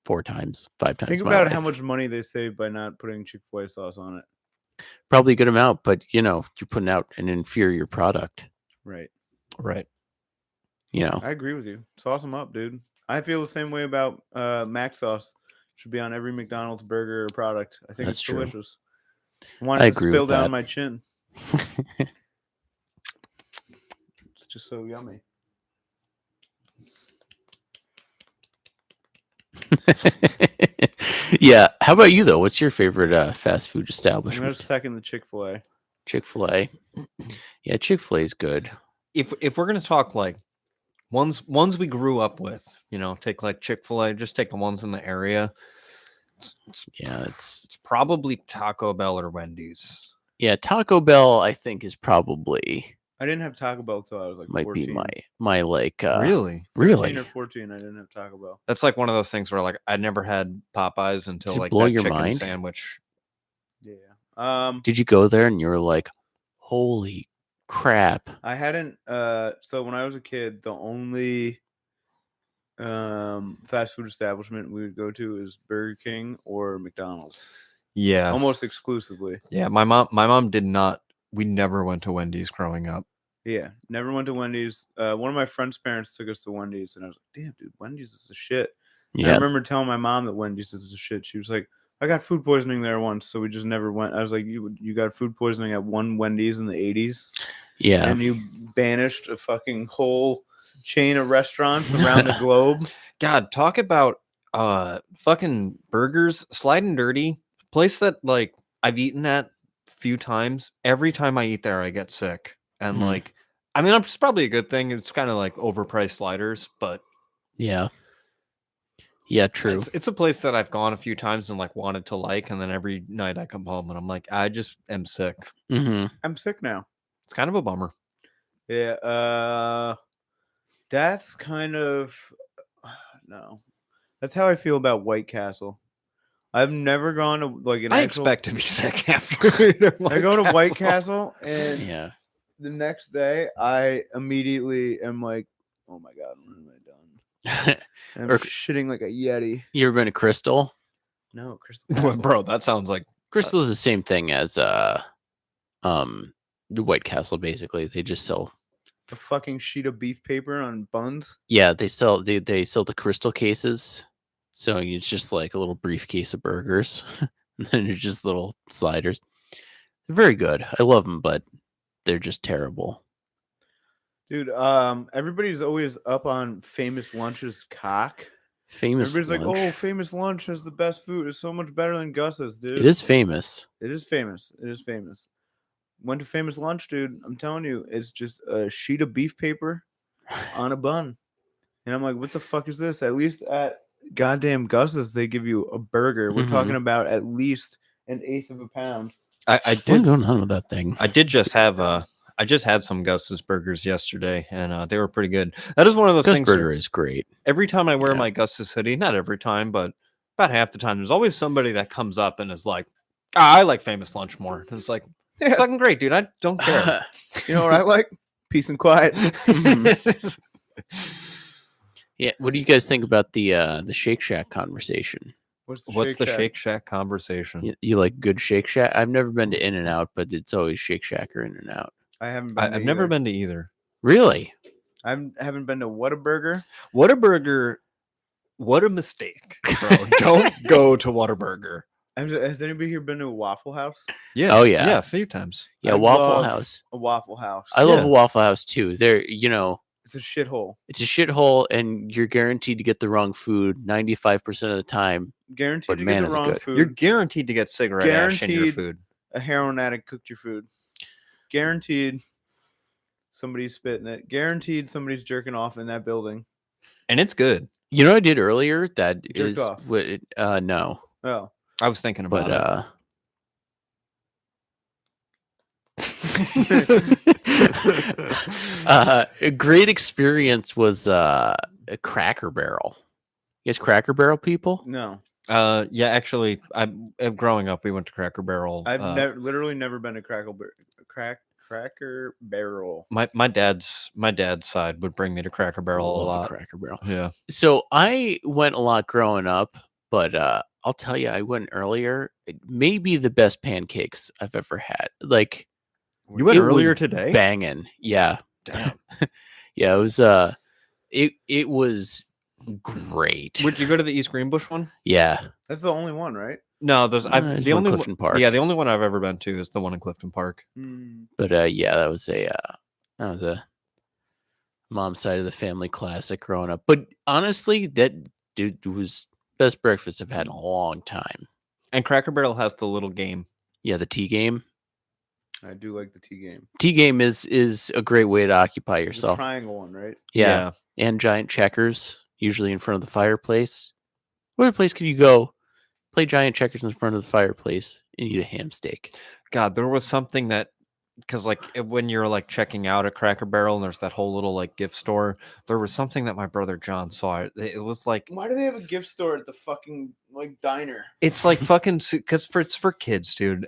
4 times, 5 times. Think my about how life. much money they save by not putting Chick-fil-A sauce on it. Probably a good amount, but you're putting out an inferior product. Right. Right. I agree with you. Sauce them up, dude. I feel the same way about mac sauce. Should be on every McDonald's burger or product. I think That's it's true. delicious. I wanted I to agree spill with down that. my chin. It's just so yummy. Yeah. How about you though? What's your favorite fast food I'm gonna establishment? second the Chick-fil-A. Chick-fil-A. Yeah, Chick-fil-A is good. If we're gonna talk like ones we grew up with, take like Chick-fil-A, just take the ones in the area. Yeah, it's It's probably Taco Bell or Wendy's. Taco Bell. I think is probably I didn't have Taco Bell till I was like might 14. be my like Really? 13 or 14, I didn't have Taco Bell. That's like one of those things where like I never had Popeyes until Did it like blow that your chicken mind? sandwich. Yeah. Did you go there and you were like, holy crap? I hadn't so when I was a kid, the only fast food establishment we would go to is Burger King or McDonald's. Yeah. Almost exclusively. Yeah. My mom did not. We never went to Wendy's growing up. Yeah. Never went to Wendy's. One of my friend's parents took us to Wendy's and I was like, damn, dude, Wendy's is the shit. And I Yeah. remember telling my mom that Wendy's is the shit. She was like, I got food poisoning there once, so we just never went. I was like, you got food poisoning at one Wendy's in the 80s? Yeah. And you banished a fucking whole chain of restaurants around the globe? God, talk about fucking burgers, Slide and Dirty, place that like I've eaten at a few times. Every time I eat there, I get sick. And Mhm. like, I mean, it's probably a good thing. It's kind of like overpriced sliders, but Yeah. Yeah, true. it's a place that I've gone a few times and like wanted to like, and then every night I come home and I'm like, I just am sick. Mm-hmm. I'm sick now. It's kind of a bummer. Yeah, that's kind of no. That's how I feel about White Castle. I've never gone to like an I actual, expect to be sick after. I go to White Castle and Yeah. the next day I immediately am like, oh my god, what am I done? And I'm Or- shitting like a yeti. You ever been to Crystal? No, Crystal Castle. Bro, that sounds like Crystal is the same thing as the White Castle. Basically, they just sell. A fucking sheet of beef paper on buns. Yeah, they sell the Crystal cases. So it's just like a little briefcase of burgers, and then it's just little sliders. They're very good. I love them, but they're just terrible. Dude, everybody's always up on Famous Lunch's cock. Famous. Everybody's Lunch. like, oh, Famous Lunch has the best food. It's so much better than Gus's, dude. It is famous. It is famous. It is famous. Went to Famous Lunch, dude. I'm telling you, it's just a sheet of beef paper on a bun. And I'm like, what the fuck is this? At least at goddamn Gus's, they give you a burger. We're Mhm. talking about at least an eighth of a pound. I What's did going on with that thing? I did just have I just had some Gus's burgers yesterday, and they were pretty good. That is one of those Gus things. Burger is great. Every time I wear Yeah. my Gus's hoodie, not every time, but about half the time, there's always somebody that comes up and is like, I like Famous Lunch more. And it's like, Yeah. fucking great, dude. I don't care. You know what I like? Peace and quiet. Yeah. What do you guys think about the Shake Shack conversation? What's the Shake Shack conversation? You like good Shake Shack? I've never been to In-N-Out, but it's always Shake Shack or In-N-Out. I haven't been. I've never been to either. Really? I haven't been to Whataburger. Whataburger, what a mistake, bro. Don't go to Whataburger. Has anybody here been to a Waffle House? Yeah. Oh, yeah. Yeah, a few times. Yeah, I Waffle love House. A Waffle House. I love Yeah. a Waffle House too. They're, It's a shithole. it's a shithole and you're guaranteed to get the wrong food 95% of the time. Guaranteed But to man, get is the it wrong good. food. You're guaranteed to get cigarette ash in your Guaranteed. food. A heroin addict cooked your food. Guaranteed somebody's spitting it. Guaranteed somebody's jerking off in that building. And it's good. You know what I did earlier? That Jerked is off. no. Oh. I was thinking about But a great experience was a Cracker Barrel. You guys Cracker Barrel people? No. Yeah, actually, growing up, we went to Cracker Barrel. I've literally never been to Cracker Barrel. My dad's side would bring me to Cracker Barrel a Love lot. Cracker Barrel. Yeah. So I went a lot growing up, But I'll tell you, I went earlier. It may be the best pancakes I've ever had. Like You went it was earlier today? banging. Yeah, Damn. yeah. It was it was great. Would you go to the East Greenbush one? Yeah, That's the only one, right? No, there's there's the one only Clifton Park. Yeah, the only one I've ever been to is the one in Clifton Park. But yeah, that was a mom's side of the family classic growing up. But honestly, that dude was best breakfast I've had in a long time. And Cracker Barrel has the little game. Yeah, the tea game. I do like the tea game. Tea game is a great way to occupy The yourself. triangle one, right? Yeah. And giant checkers, usually in front of the fireplace. What other place could you go play giant checkers in front of the fireplace and eat a ham steak? God, there was something that because when you're like checking out at Cracker Barrel and there's that whole little like gift store, there was something that my brother John saw. It was like Why do they have a gift store at the fucking like diner? it's like fucking because it's for kids, dude.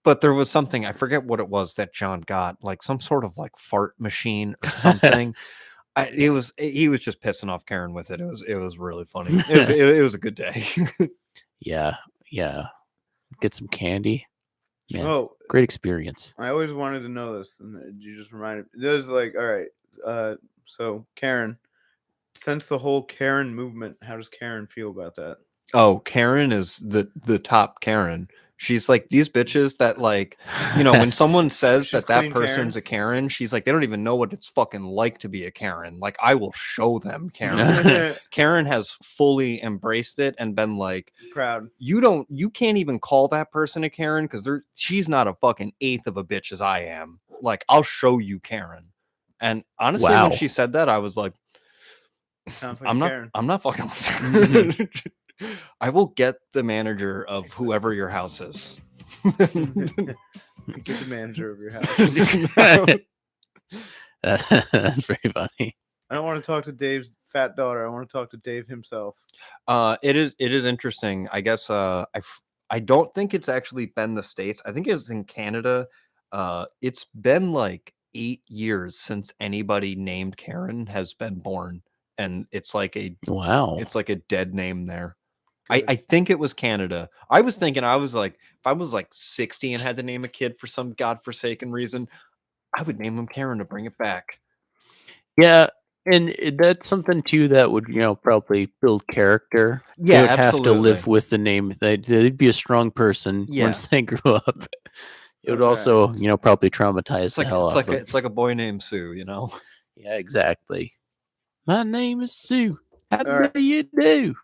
But there was something I forget what it was that John got, like some sort of like fart machine or something. He was just pissing off Karen with it. It was really funny. It was a good day. Yeah. Get some candy. Man, Oh, great experience. I always wanted to know this, and you just reminded me. There's like, all right, so Karen, since the whole Karen movement, how does Karen feel about that? Oh, Karen is the top Karen. She's like these bitches that like, you know, when someone says She's that clean person's Karen? a Karen, she's like, they don't even know what it's fucking like to be a Karen. Like, I will show them Karen. Karen has fully embraced it and been like, Proud. you can't even call that person a Karen because she's not a fucking eighth of a bitch as I am. Like, I'll show you Karen. And honestly, Wow. when she said that, I was like, Sounds like Karen. I'm not fucking with her. I will get the manager of whoever your house is. Get the manager of your house. That's very funny. I don't want to talk to Dave's fat daughter. I want to talk to Dave himself. It is interesting. I guess I don't think it's actually been the States. I think it was in Canada. It's been like 8 years since anybody named Karen has been born, and it's like a dead name there. I think it was Canada. I was thinking, I was like, if I was like 60 and had to name a kid for some godforsaken reason, I would name him Karen to bring it back. Yeah, and that's something too that would, probably build character. They Yeah, would have to live absolutely. with the name. They'd be a strong person once they grew up. It would Okay. also, probably traumatize It's the hell out of them. it's like a boy named Sue, you know. Yeah, exactly. My name is Sue. How All right. do you do?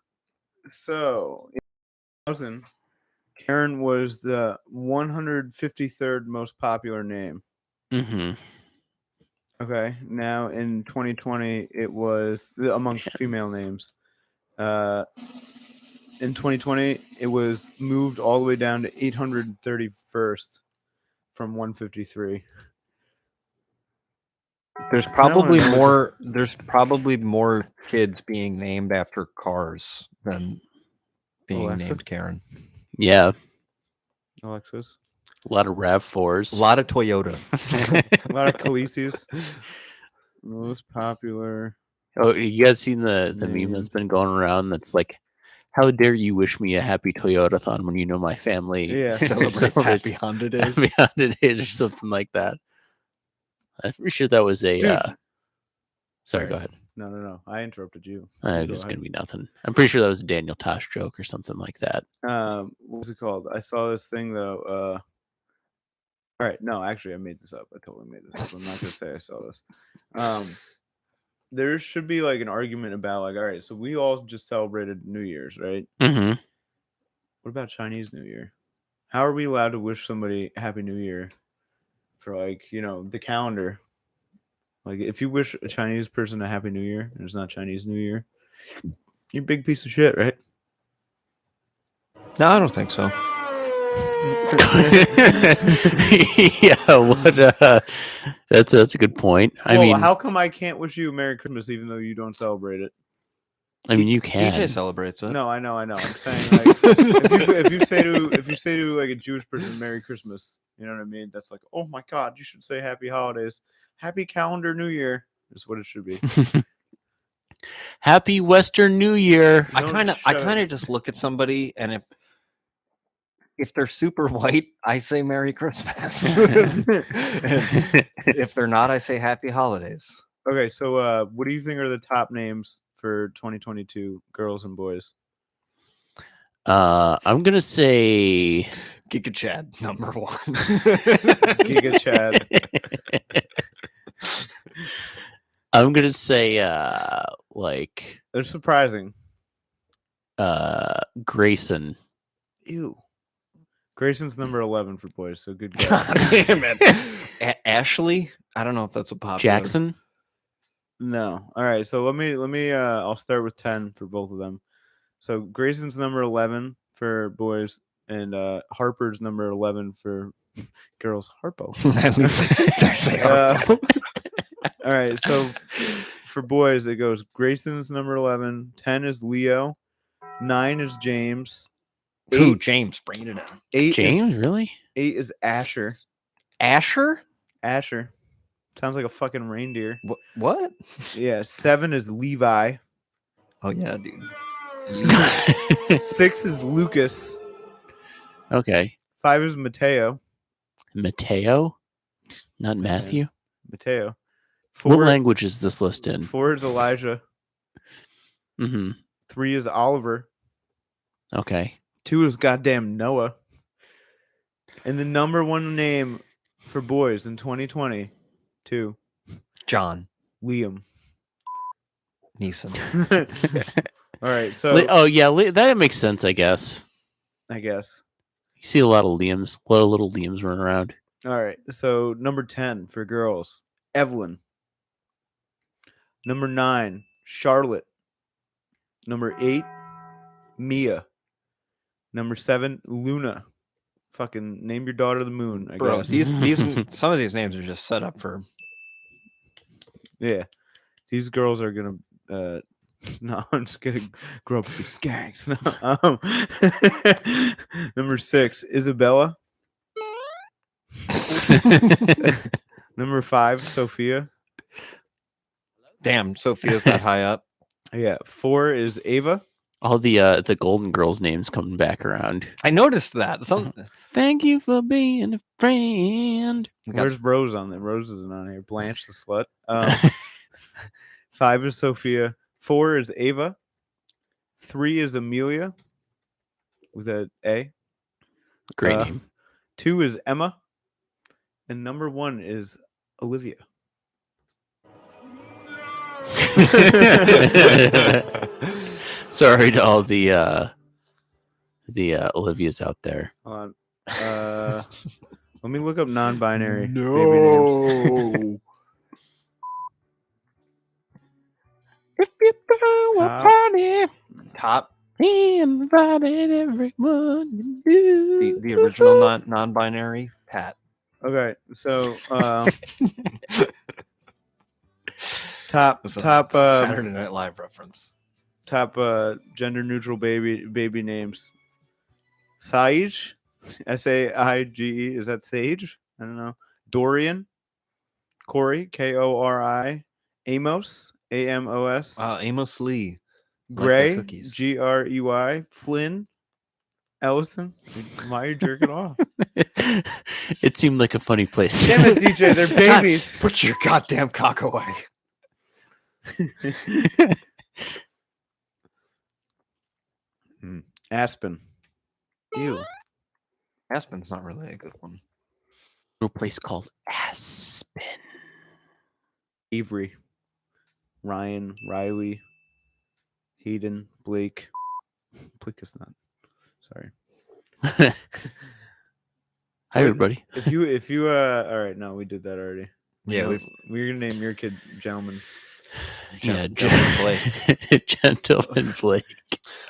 So, in 2000, Karen was the 153rd most popular name. Mm-hmm. Okay. Now in 2020, it was amongst female names. In 2020, it was moved all the way down to 831st from 153. There's probably more kids being named after cars than being Alexa? named Karen. Yeah, Alexis. a lot of RAV4s. A lot of Toyota. A lot of Khaleesi's. Most popular. Oh, you guys seen the meme Name. that's been going around that's like, how dare you wish me a happy Toyotathon when you know my family Yeah. Celebrates Happy Honda Days. Happy Honda Days or something like that. I'm pretty sure that was a... Dude. sorry, Sorry. go ahead. No. I interrupted you. It's Go just ahead. going to be nothing. I'm pretty sure that was a Daniel Tosh joke or something like that. What was it called? I saw this thing though. All right, no, actually, I made this up. I totally made this up. I'm not gonna say I saw this. There should be like an argument about like, all right, so we all just celebrated New Year's, right? Mm-hmm. What about Chinese New Year? How are we allowed to wish somebody Happy New Year for like the calendar? Like, if you wish a Chinese person a Happy New Year and it's not Chinese New Year, you're a big piece of shit, right? No, I don't think so. Yeah, what? That's a good point. I Well, mean, how come I can't wish you a Merry Christmas even though you don't celebrate it? you can. DJ celebrates it. No, I know. I'm saying like if you say to like a Jewish person Merry Christmas, you know what I mean? That's like, oh my God, you should say Happy Holidays, Happy Calendar New Year is what it should be. Happy Western New Year. I Don't kind shut of up. just look at somebody, and if they're super white, I say Merry Christmas. And if they're not, I say Happy Holidays. Okay, so what do you think are the top names for 2022 girls and boys? I'm gonna say Giga Chad, number 1. Giga Chad. I'm gonna say like They're surprising. Grayson. Ew. Grayson's number 11 for boys, so good God guy. damn it. Ashley? I don't know if that's a popular. Jackson. No. All right, so let me I'll start with 10 for both of them. So Grayson's number 11 for boys and Harper's number 11 for girls. Harpo. All right, so for boys it goes Grayson's number 11, 10 is Leo, 9 is James, Ooh, James, bringing it down. 8 James, is, really? 8 is Asher. Asher? Asher. Sounds like a fucking reindeer. What? Yeah, 7 is Levi. Oh, yeah, dude. 6 is Lucas. Okay. 5 is Mateo. Mateo, not Matthew. Mateo. What 4, language is this list in? 4 is Elijah. Mm-hmm. 3 is Oliver. Okay. 2 is goddamn Noah. And the number 1 name for boys in 2022, John Liam. Neeson. All right, so Oh yeah, that makes sense. I guess I guess. you see a lot of Liams, a lot of little Liams running around. All right, so number 10 for girls, Evelyn. Number 9, Charlotte. Number 8, Mia. Number 7, Luna. Fucking name your daughter the moon, I Bro, guess. these some of these names are just set up for. Yeah. These girls are gonna no, I'm just gonna grow up to be skanks. No. Number 6, Isabella. Number 5, Sophia. Damn, Sophia's that high up. Yeah. 4 is Ava. All the Golden Girls names coming back around. I noticed that. Some Thank you for being a friend. Where's Rose on there? Rose isn't on here. Blanche the slut. 5 is Sophia. 4 is Ava. 3 is Amelia with a A. Great name. 2 is Emma. And number 1 is Olivia. Sorry to all the Olivias out there. Hold on. Let me look up non-binary. baby names. No. If you throw Top. party, Top invited everyone to do. the original non-binary Pat. Okay, so top That's a top Saturday Night Live reference. top gender neutral baby names. Sage, Saige. Is that Sage? I don't know. Dorian, Corey, Kori, Amos, Amos, Amos Lee. like their Gray, cookies. Grey, Flynn, Ellison. Why are you jerking off? It seemed like a funny place. Damn it, DJ, they're babies. Put your goddamn cock away. Aspen. Ew. Aspen's not really a good one. Little place called Aspen. Avery, Ryan, Riley, Hayden, Blake. Blake is not. Sorry. Hi, everybody. If you all right, no, we did that already. Yeah, No, we've we're gonna name your kid Gentleman. Yeah, Gentleman Blake. Gentleman Blake.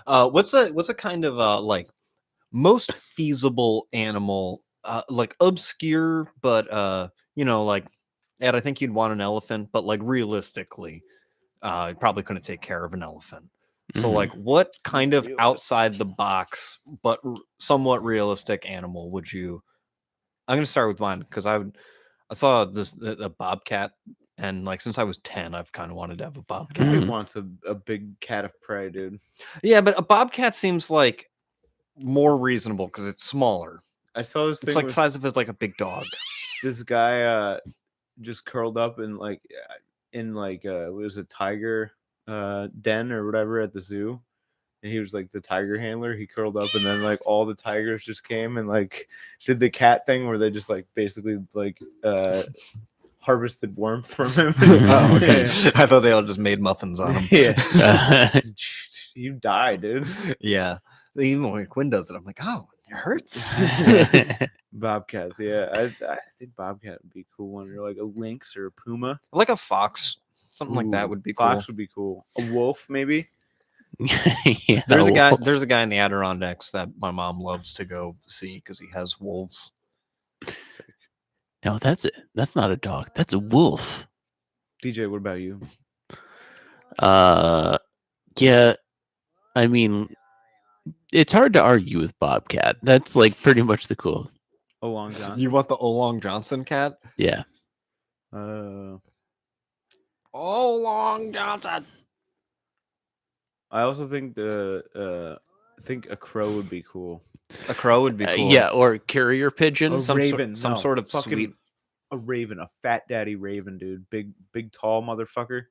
What's a kind of like most feasible animal, like obscure, but like Ed, I think you'd want an elephant, but like realistically, you probably couldn't take care of an elephant. So Mhm. like what kind of outside the box but somewhat realistic animal would you? I'm gonna start with mine because I saw a bobcat And like since I was 10, I've kind of wanted to have a bobcat. Nobody Mhm. wants a big cat of prey, dude. Yeah, but a bobcat seems like more reasonable because it's smaller. I saw this It's thing like the with size of it like a big dog. this guy just curled up in like it was a tiger den or whatever at the zoo. And he was like the tiger handler. He curled up, and then like all the tigers just came and like did the cat thing where they just like basically like harvested warmth from him. Oh, okay. Yeah. I thought they all just made muffins on him. Yeah. You die, dude. Yeah. Even when Quinn does it, I'm like, oh, it hurts. Bobcats, yeah. I think bobcat would be a cool one, or like a lynx or a puma. Like a fox, something like that Ooh, would be fox cool. would be cool. A wolf, maybe. Yeah, There's a guy. wolf. There's a guy in the Adirondacks that my mom loves to go see because he has wolves. Sick. No, that's it. That's not a dog. That's a wolf. DJ, what about you? Yeah. I mean, it's hard to argue with Bobcat. That's like pretty much the cool. Oh, Long John. You want the Olong Johnson cat? Yeah. Olong Johnson. I also think I think a crow would be cool. A crow would be cool. Yeah, or carrier pigeon. A some raven, some no, sort of fucking sweet. a raven, a fat daddy raven, dude. Big tall motherfucker.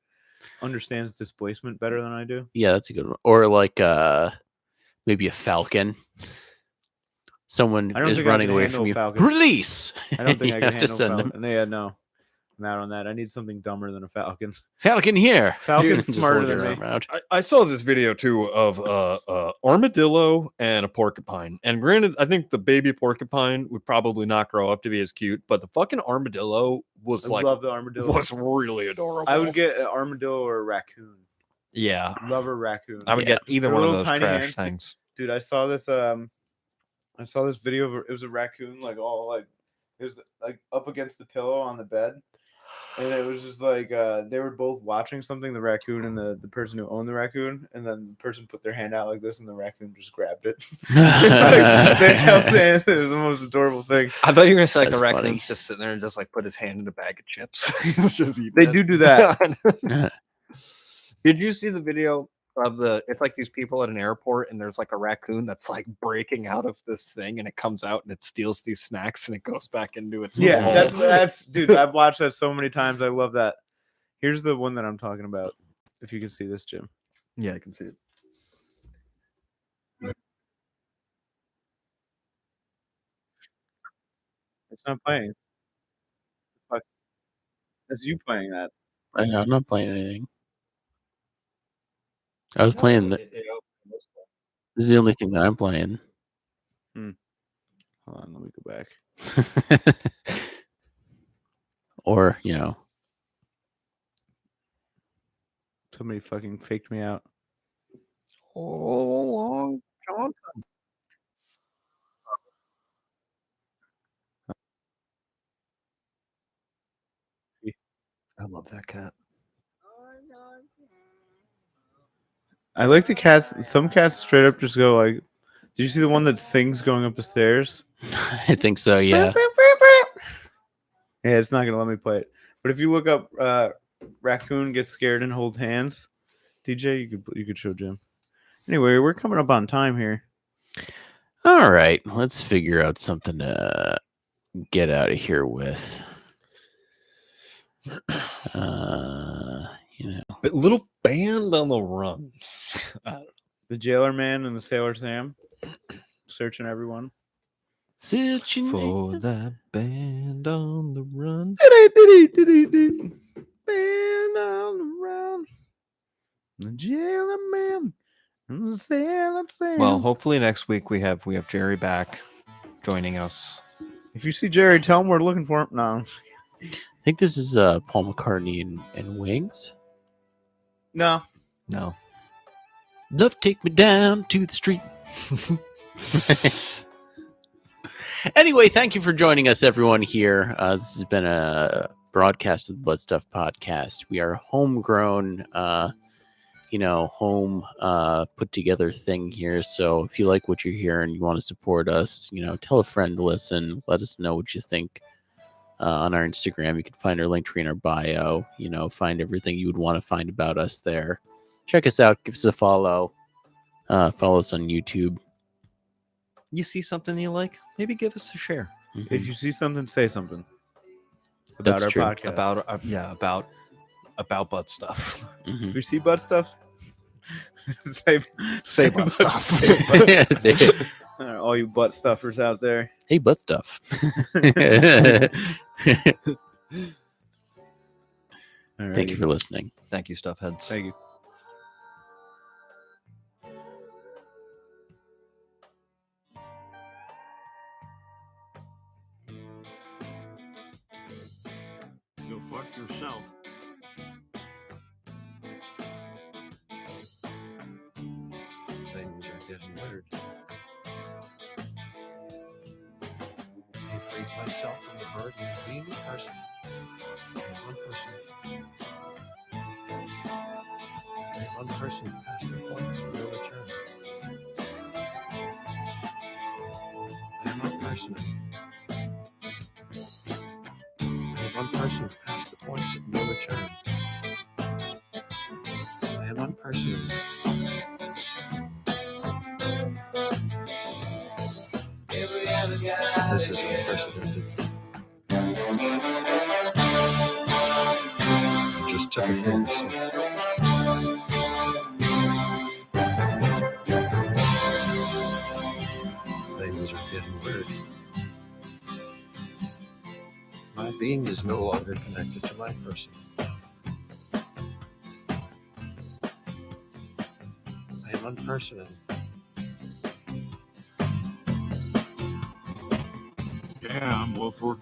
Understands displacement better than I do. Yeah, that's a good one. Or like maybe a falcon. Someone I don't is think I running can away handle from a you. falcon. Release. I don't think You I have can to handle send them. falcon. Yeah, no. I'm out on that. I need something dumber than a falcon. Falcon here. Falcon's Just smarter hold than your me. arm out. I saw this video too of armadillo and a porcupine. And granted, I think the baby porcupine would probably not grow up to be as cute, but the fucking armadillo was I like love the armadillo. was really adorable. I would get an armadillo or a raccoon. yeah. Love a raccoon. I would Yeah. get either They're one of little those tiny trash hands. things. Dude, I saw this video of it was a raccoon like all like it was like up against the pillow on the bed. And it was just like they were both watching something, the raccoon and the person who owned the raccoon, and then the person put their hand out like this and the raccoon just grabbed it. Like, they held the hand. It was the most adorable thing. I thought you were gonna say like the That's raccoon's funny. just sitting there and just like put his hand in a bag of chips. He's just eating They it. do that. Did you see the video of it's like these people at an airport and there's like a raccoon that's like breaking out of this thing and it comes out and it steals these snacks and it goes back into its Yeah, little hole. that's dude. I've watched that so many times. I love that. Here's the one that I'm talking about. If you can see this, Jim. Yeah, I can see it. It's not playing. Fuck. That's you playing that. I'm not playing anything. I was playing. This is the only thing that I'm playing. Hold on, let me go back. Or Somebody fucking faked me out. Olong Johnson. I love that cat. I like the cats. Some cats straight up just go like. Did you see the one that sings going up the stairs? I think so. Yeah. Yeah, it's not gonna let me play it. But if you look up raccoon gets scared and hold hands, DJ, you could show Jim. Anyway, we're coming up on time here. All right. Let's figure out something to get out of here with. But little band on the run. The jailer man and the sailor Sam searching everyone. Searching For that band on the run. Band on the run. The jailer man and the sailor Sam. Well, hopefully next week we have Jerry back joining us. if you see Jerry, tell him we're looking for him. No, I think this is Paul McCartney and Wings. no. No. Love, take me down to the street. Anyway, thank you for joining us, everyone, here. This has been a broadcast of the Blood Stuff Podcast. We are a homegrown, home put together thing here. So if you like what you're hearing, you want to support us, tell a friend to listen. Let us know what you think on our Instagram. You can find our link tree in our bio. Find everything you would want to find about us there. Check us out. Give us a follow. Follow us on YouTube. You see something you like? Maybe give us a share. If you see something, say something about That's our true. podcast. About butt stuff. If you see butt stuff, say butt stuff. say butt- Yeah, say it. All right, all you butt stuffers out there. Hey, butt stuff. All Thank you for listening. Thank you, stuff heads. Thank you. Go fuck yourself. Things are getting weird. I freed myself from the burden of being a person. And one person. And one person past the point of no return. I am one person. And one person past the point of no return. I am one person. This is unprecedented. Just took a fantasy. Things are getting weird. My being is no longer connected to my person. I am unpersoning. Yeah, I'm Wolford.